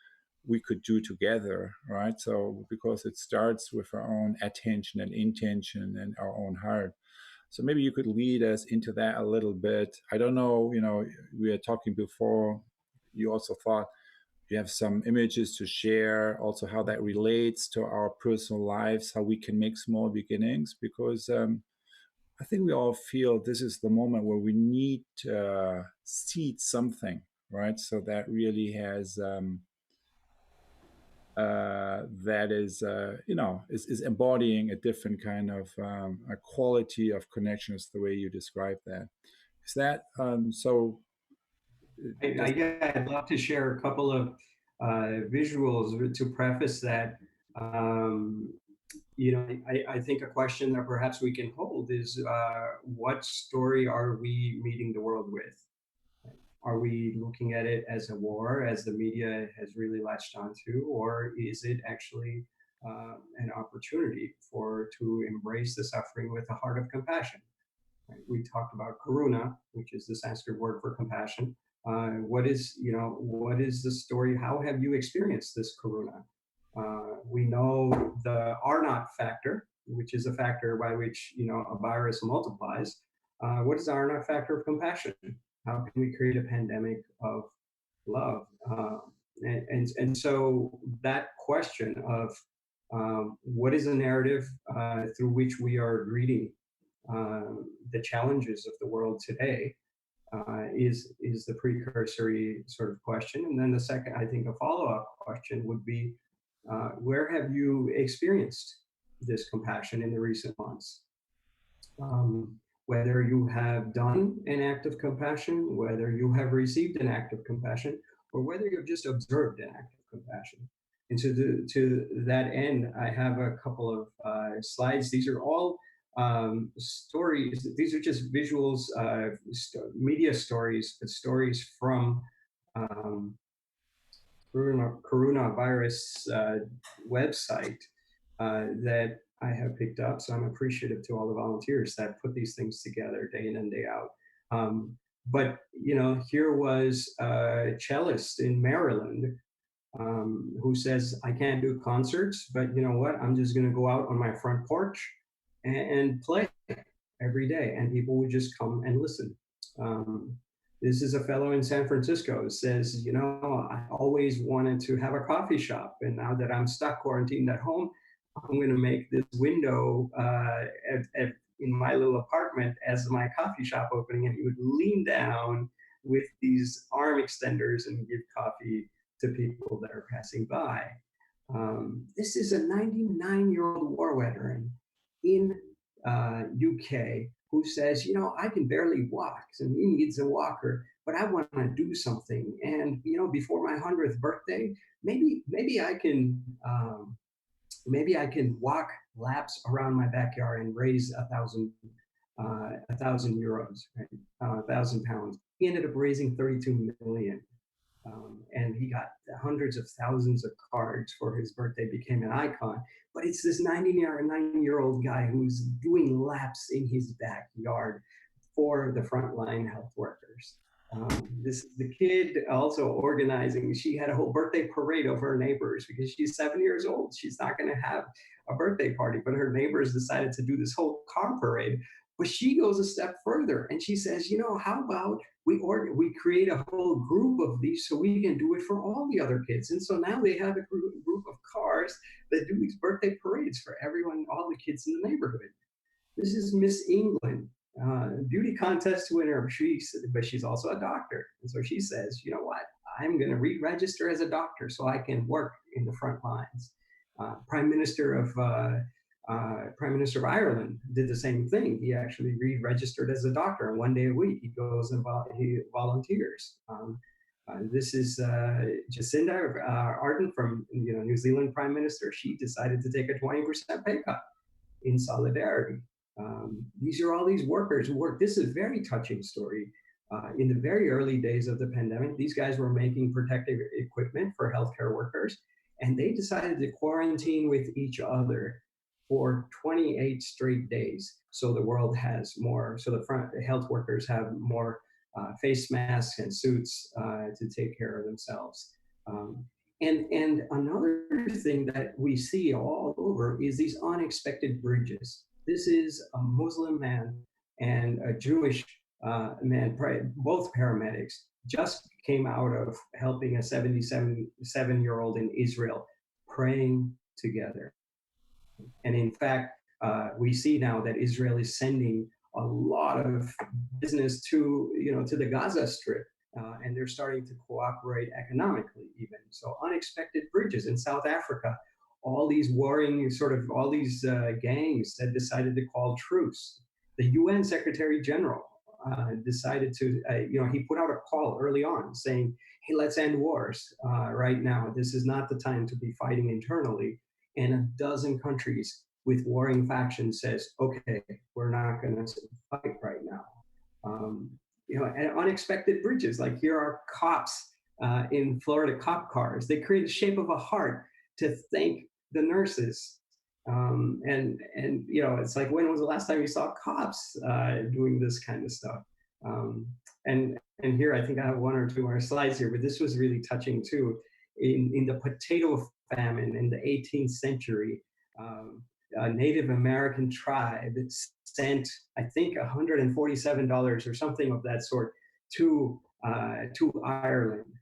we could do together, right? So, because it starts with our own attention and intention and our own heart. So maybe you could lead us into that a little bit. I don't know, we were talking before. You also thought you have some images to share, also how that relates to our personal lives, how we can make small beginnings, because I think we all feel this is the moment where we need to seed something, right? So that really has that is embodying a different kind of a quality of connection, is the way you describe that. Is that so? Yeah, I'd love to share a couple of visuals to preface that. I think a question that perhaps we can hold is, what story are we meeting the world with? Are we looking at it as a war, as the media has really latched onto, or is it actually an opportunity to embrace the suffering with a heart of compassion? Right? We talked about karuna, which is the Sanskrit word for compassion. What is the story? How have you experienced this karuna? We know the R naught factor, which is a factor by which a virus multiplies. What is the R naught factor of compassion? How can we create a pandemic of love? And so that question of what is the narrative through which we are reading the challenges of the world today is the precursory sort of question. And then the second, I think, a follow-up question would be, where have you experienced this compassion in the recent months? Whether you have done an act of compassion, whether you have received an act of compassion, or whether you've just observed an act of compassion. And so to that end, I have a couple of slides. These are all stories. These are just visuals, media stories, but stories from coronavirus website that I have picked up. So I'm appreciative to all the volunteers that put these things together day in and day out. But here was a cellist in Maryland who says, I can't do concerts, but you know what? I'm just going to go out on my front porch and play every day, and people would just come and listen. This is a fellow in San Francisco who says, I always wanted to have a coffee shop, and now that I'm stuck quarantined at home, I'm going to make this window in my little apartment as my coffee shop opening, and he would lean down with these arm extenders and give coffee to people that are passing by. This is a 99-year-old war veteran in UK who says, I can barely walk, and he needs a walker, but I want to do something. And before my 100th birthday, maybe I can walk laps around my backyard and raise 1,000 €1,000, right? 1,000 pounds. He ended up raising 32 million. And he got hundreds of thousands of cards for his birthday, became an icon. But it's this 99-year-old guy who's doing laps in his backyard for the frontline health workers. This is the kid also organizing. She had a whole birthday parade of her neighbors because she's 7 years old. She's not going to have a birthday party, but her neighbors decided to do this whole car parade. But she goes a step further and she says, you know, how about we create a whole group of these so we can do it for all the other kids. And so now they have a group of cars that do these birthday parades for everyone, all the kids in the neighborhood. This is Miss England, beauty contest winner. But she's also a doctor. And so she says, you know what? I'm going to re-register as a doctor so I can work in the front lines. Prime Minister of Ireland did the same thing. He actually re-registered as a doctor, and 1 day a week he goes and he volunteers. This is Jacinda Ardern from New Zealand Prime Minister. She decided to take a 20% pay cut in solidarity. These are all these workers who work. This is a very touching story. In the very early days of the pandemic, these guys were making protective equipment for healthcare workers, and they decided to quarantine with each other for 28 straight days. So the world has more, so the health workers have more face masks and suits to take care of themselves. And another thing that we see all over is these unexpected bridges. This is a Muslim man and a Jewish man, both paramedics, just came out of helping a 77-year-old in Israel, praying together. And in fact, we see now that Israel is sending a lot of business to the Gaza Strip, and they're starting to cooperate economically even. So unexpected bridges in South Africa, all these warring all these gangs that decided to call truce. The UN Secretary General decided to, he put out a call early on saying, hey, let's end wars right now. This is not the time to be fighting internally. And a dozen countries with warring factions says, okay, we're not going to fight right now. And unexpected bridges, like here are cops in Florida, cop cars. They create a shape of a heart to thank the nurses. And it's like, when was the last time you saw cops doing this kind of stuff? And here, I think I have one or two more slides here, but this was really touching too. In the potato famine in the 18th century, a Native American tribe sent, I think, $147 or something of that sort to Ireland.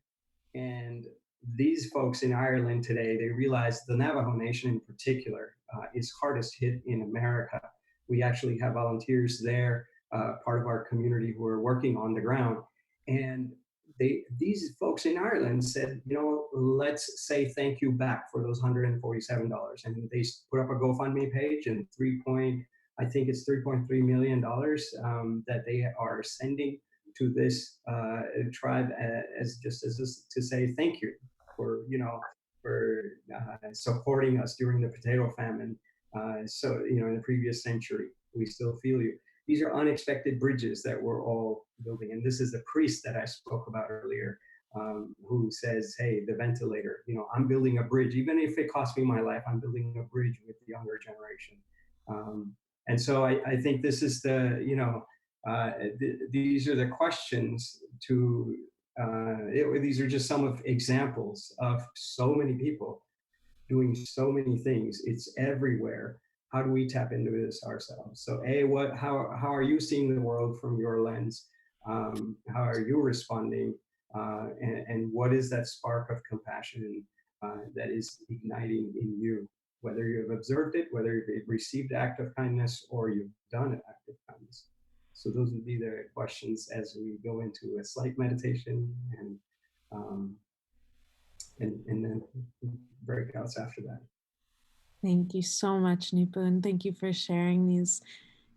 And these folks in Ireland today, they realize the Navajo Nation in particular is hardest hit in America. We actually have volunteers there, part of our community, who are working on the ground. And these folks in Ireland said, let's say thank you back for those $147. And they put up a GoFundMe page, and I think it's $3.3 million that they are sending to this tribe as to say thank you for supporting us during the potato famine. In the previous century, we still feel you. These are unexpected bridges that we're all building. And this is the priest that I spoke about earlier, who says, hey, the ventilator, I'm building a bridge. Even if it costs me my life, I'm building a bridge with the younger generation. And so I think this is these are the questions to, these are just some of examples of so many people doing so many things. It's everywhere. How do we tap into this ourselves? So how are you seeing the world from your lens? How are you responding? And what is that spark of compassion that is igniting in you? Whether you've observed it, whether you've received act of kindness, or you've done an act of kindness. So those would be the questions as we go into a slight meditation and then breakouts after that. Thank you so much, Nipun. Thank you for sharing these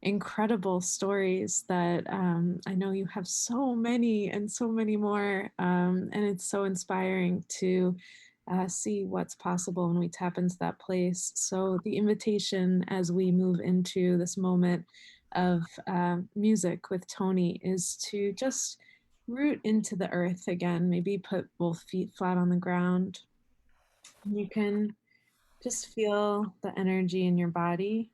incredible stories that I know you have so many and so many more. And it's so inspiring to see what's possible when we tap into that place. So the invitation as we move into this moment of music with Tony is to just root into the earth again. Maybe put both feet flat on the ground. You can just feel the energy in your body.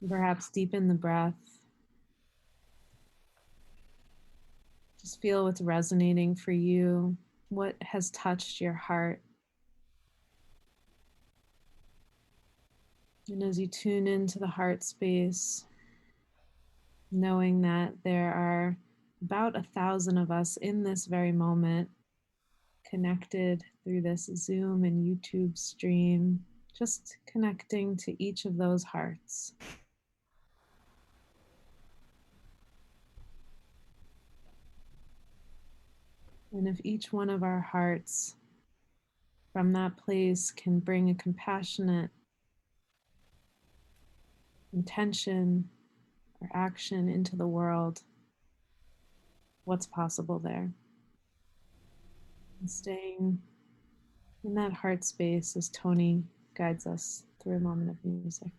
Perhaps deepen the breath. Just feel what's resonating for you, what has touched your heart. And as you tune into the heart space, knowing that there are about 1,000 of us in this very moment, connected through this Zoom and YouTube stream, just connecting to each of those hearts. And if each one of our hearts from that place can bring a compassionate intention or action into the world, what's possible there? And staying in that heart space as Tony guides us through a moment of music.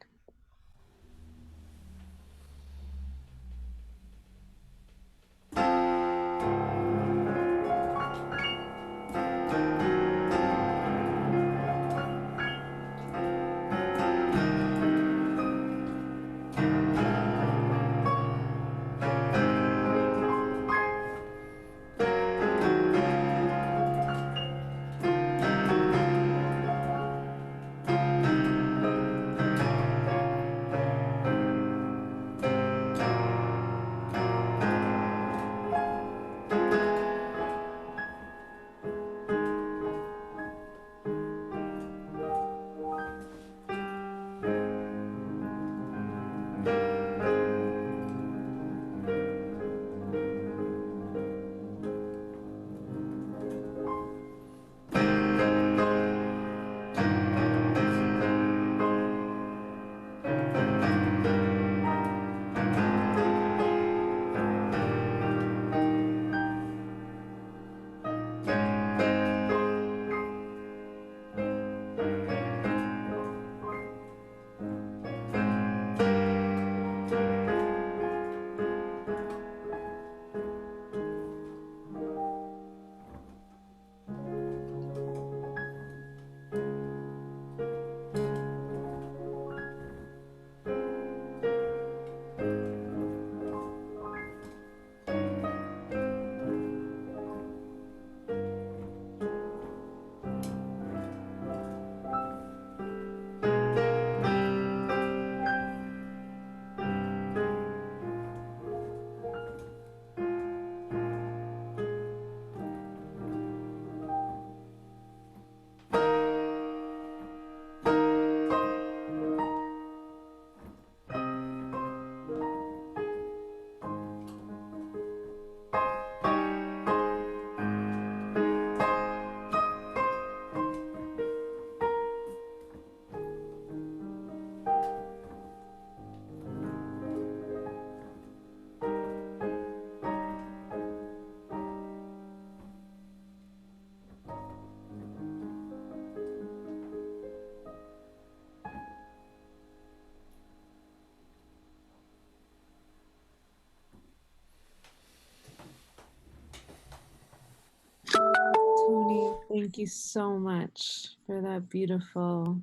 Tony, thank you so much for that beautiful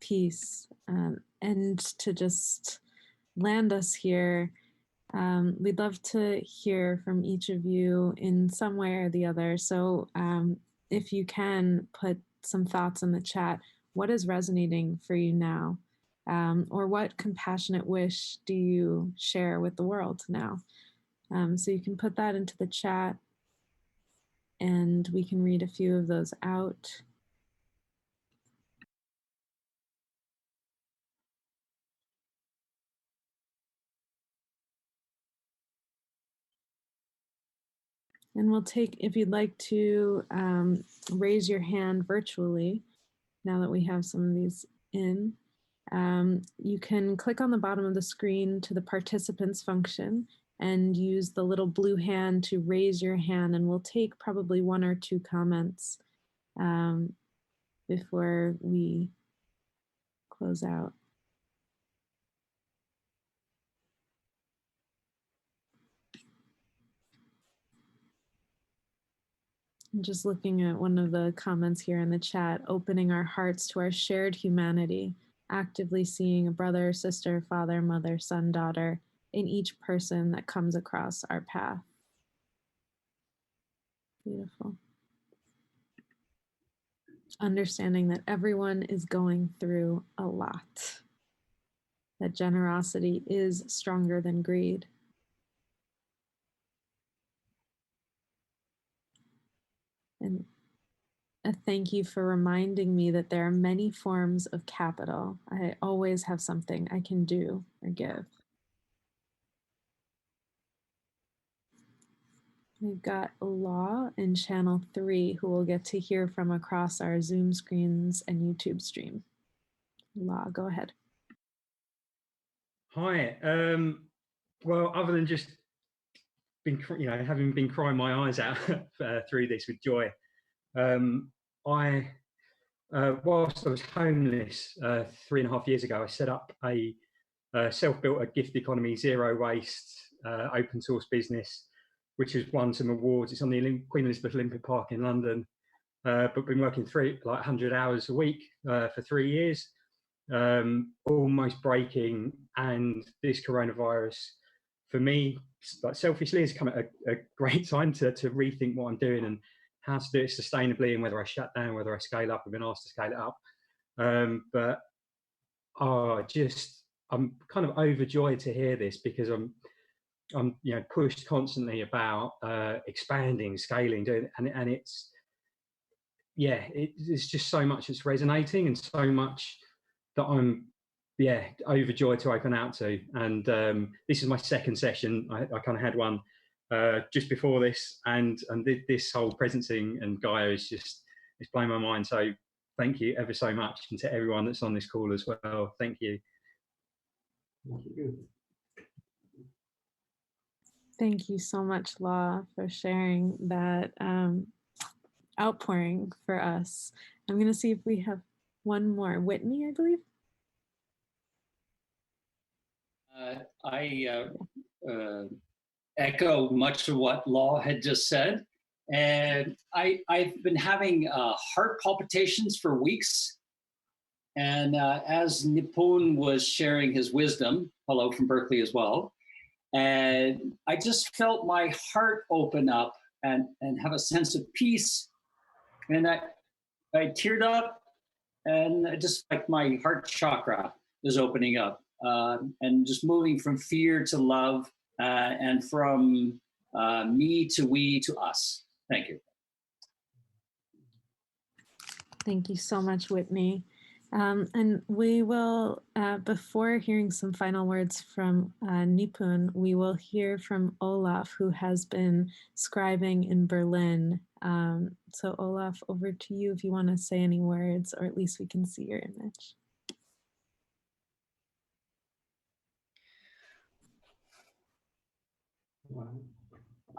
piece, and to just land us here. We'd love to hear from each of you in some way or the other. So if you can put some thoughts in the chat, what is resonating for you now? Or what compassionate wish do you share with the world now? So you can put that into the chat, and we can read a few of those out. And we'll take, if you'd like to raise your hand virtually, now that we have some of these in, you can click on the bottom of the screen to the participants function and use the little blue hand to raise your hand, and we'll take probably 1 or 2 comments before we close out. I'm just looking at one of the comments here in the chat, opening our hearts to our shared humanity, actively seeing a brother, sister, father, mother, son, daughter in each person that comes across our path. Beautiful. Understanding that everyone is going through a lot, that generosity is stronger than greed. And a thank you for reminding me that there are many forms of capital. I always have something I can do or give. We've got Law in channel 3 who we'll get to hear from across our Zoom screens and YouTube stream. Law, go ahead. Hi. Well, other than just having been crying my eyes out through this with joy, whilst I was homeless 3.5 years ago, I set up a self-built a gift economy, zero waste, open source business, which has won some awards. It's on the Queen Elizabeth Olympic Park in London, but been working like 100 hours a week for 3 years, almost breaking. And this coronavirus, for me, like selfishly, has come at a great time to rethink what I'm doing and how to do it sustainably, and whether I shut down, whether I scale up. I've been asked to scale it up, but I'm kind of overjoyed to hear this, because I'm pushed constantly about expanding, scaling, doing, and it's it's just so much that's resonating, and so much that I'm overjoyed to open out to. And this is my second session. I kind of had one just before this, and this whole presencing and GAIA is just, it's blown my mind. So thank you ever so much, and to everyone that's on this call as well. Thank you. Thank you. Thank you so much, Law, for sharing that outpouring for us. I'm going to see if we have one more. Whitney, I believe. I echo much of what Law had just said. And I've been having heart palpitations for weeks. And as Nipun was sharing his wisdom, hello from Berkeley as well, and I just felt my heart open up and have a sense of peace. And I teared up, and just like my heart chakra is opening up, and just moving from fear to love, and from me to we to us. Thank you. Thank you so much, Whitney. And we will, before hearing some final words from Nipun, we will hear from Olaf, who has been scribing in Berlin. So Olaf, over to you if you want to say any words, or at least we can see your image.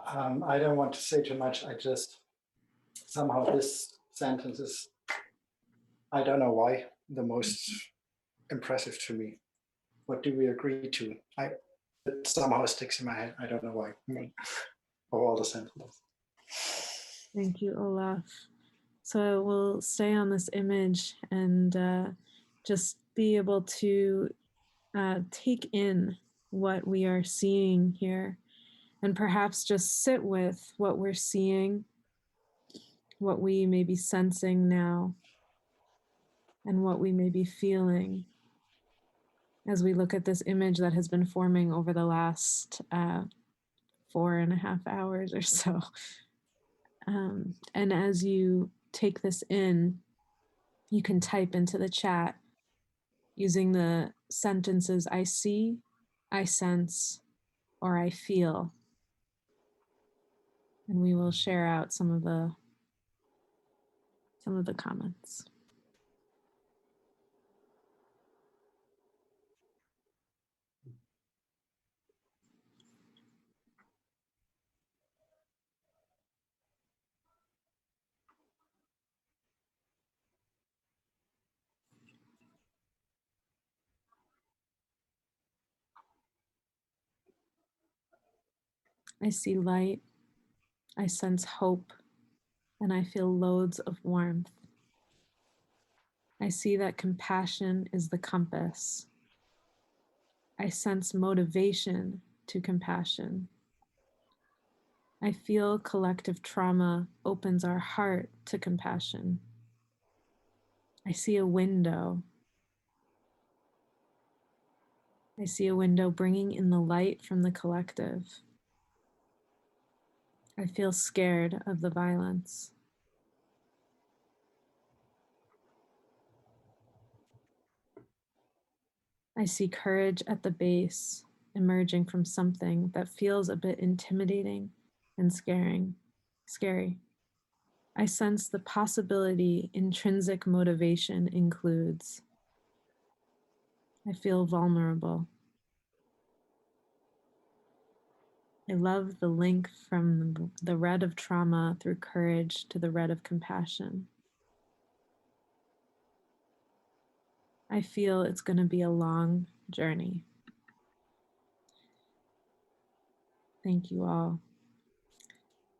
I don't want to say too much. I just, somehow this sentence is, I don't know why, the most impressive to me. What do we agree to? It somehow sticks in my head. I don't know why. Of all the sentences. Thank you, Olaf. So we'll stay on this image and just be able to take in what we are seeing here, and perhaps just sit with what we're seeing, what we may be sensing now, and what we may be feeling as we look at this image that has been forming over the last 4.5 hours or so. And as you take this in, you can type into the chat using the sentences I see, I sense, or I feel. And we will share out some of the comments. I see light. I sense hope. and I feel loads of warmth. I see that compassion is the compass. I sense motivation to compassion. I feel collective trauma opens our heart to compassion. I see a window. I see a window bringing in the light from the collective. I feel scared of the violence. I see courage at the base emerging from something that feels a bit intimidating and scary. I sense the possibility intrinsic motivation includes. I feel vulnerable. I love the link from the red of trauma through courage to the red of compassion. I feel it's going to be a long journey. Thank you all.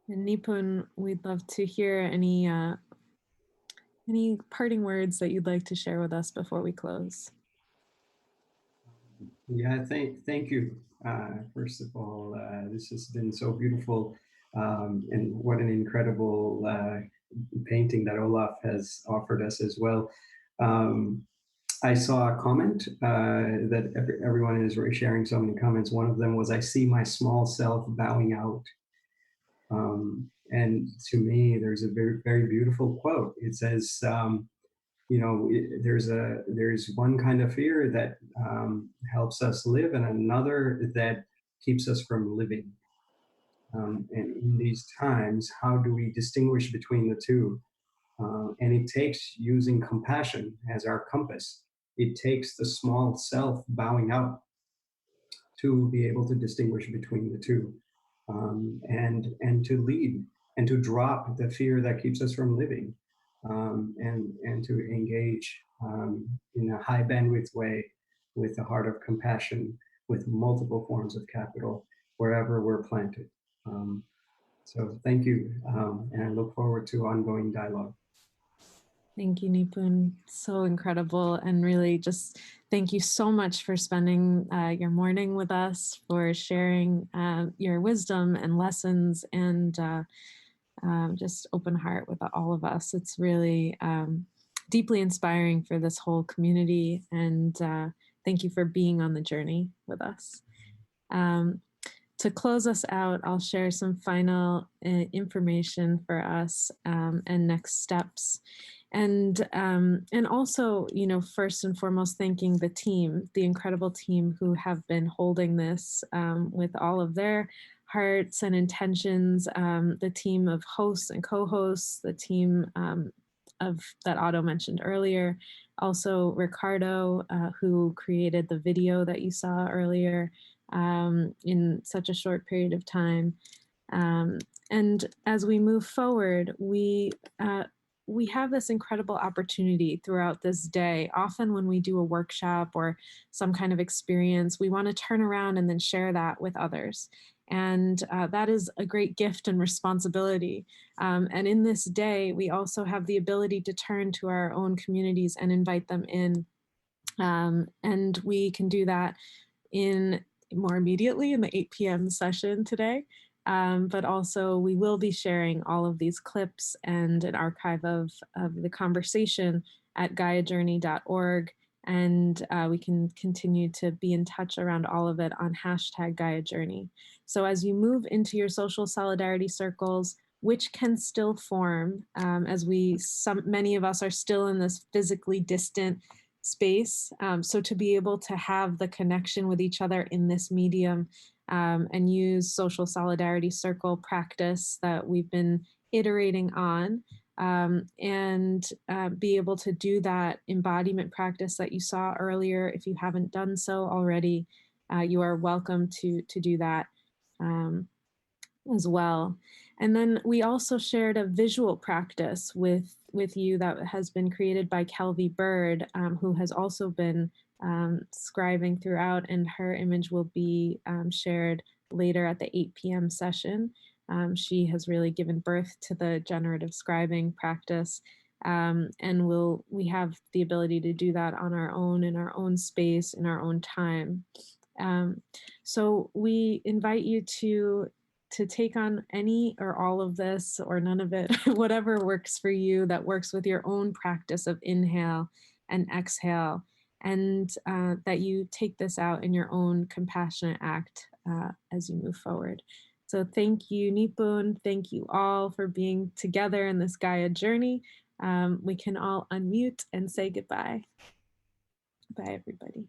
And Nipun, we'd love to hear any parting words that you'd like to share with us before we close. Yeah, thank you. First of all, this has been so beautiful, and what an incredible painting that Olaf has offered us as well. I saw a comment that everyone is sharing so many comments. One of them was, "I see my small self bowing out." And to me, there's a very, very beautiful quote. It says, there's one kind of fear that helps us live, and another that keeps us from living. And in these times, how do we distinguish between the two? And it takes using compassion as our compass. It takes the small self bowing out to be able to distinguish between the two, and to lead and to drop the fear that keeps us from living, and to engage in a high bandwidth way with a heart of compassion, with multiple forms of capital wherever we're planted. So thank you, and I look forward to ongoing dialogue. Thank you, Nipun. So incredible. And really just thank you so much for spending your morning with us, for sharing your wisdom and lessons, and just open heart with all of us. It's really deeply inspiring for this whole community. And thank you for being on the journey with us. To close us out, I'll share some final information for us and next steps. And also, first and foremost, thanking the team, the incredible team who have been holding this with all of their hearts and intentions, the team of hosts and co-hosts, the team that Otto mentioned earlier, also Ricardo, who created the video that you saw earlier in such a short period of time. And as we move forward, we have this incredible opportunity throughout this day. Often when we do a workshop or some kind of experience, we want to turn around and then share that with others. And that is a great gift and responsibility. And in this day, we also have the ability to turn to our own communities and invite them in. And we can do that more immediately in the 8 p.m. session today. But also we will be sharing all of these clips and an archive of the conversation at GaiaJourney.org. And we can continue to be in touch around all of it on #GaiaJourney. So as you move into your social solidarity circles, which can still form, as many of us are still in this physically distant space. So to be able to have the connection with each other in this medium, and use social solidarity circle practice that we've been iterating on, and be able to do that embodiment practice that you saw earlier. If you haven't done so already, you are welcome to do that as well. And then we also shared a visual practice with you that has been created by Kelvie Bird, who has also been scribing throughout, and her image will be shared later at the 8 p.m. session. She has really given birth to the generative scribing practice. And we have the ability to do that on our own, in our own space, in our own time. So we invite you to take on any or all of this or none of it, whatever works for you, that works with your own practice of inhale and exhale, and that you take this out in your own compassionate act as you move forward. So thank you, Nipun. Thank you all for being together in this Gaia journey. We can all unmute and say goodbye. Bye, everybody.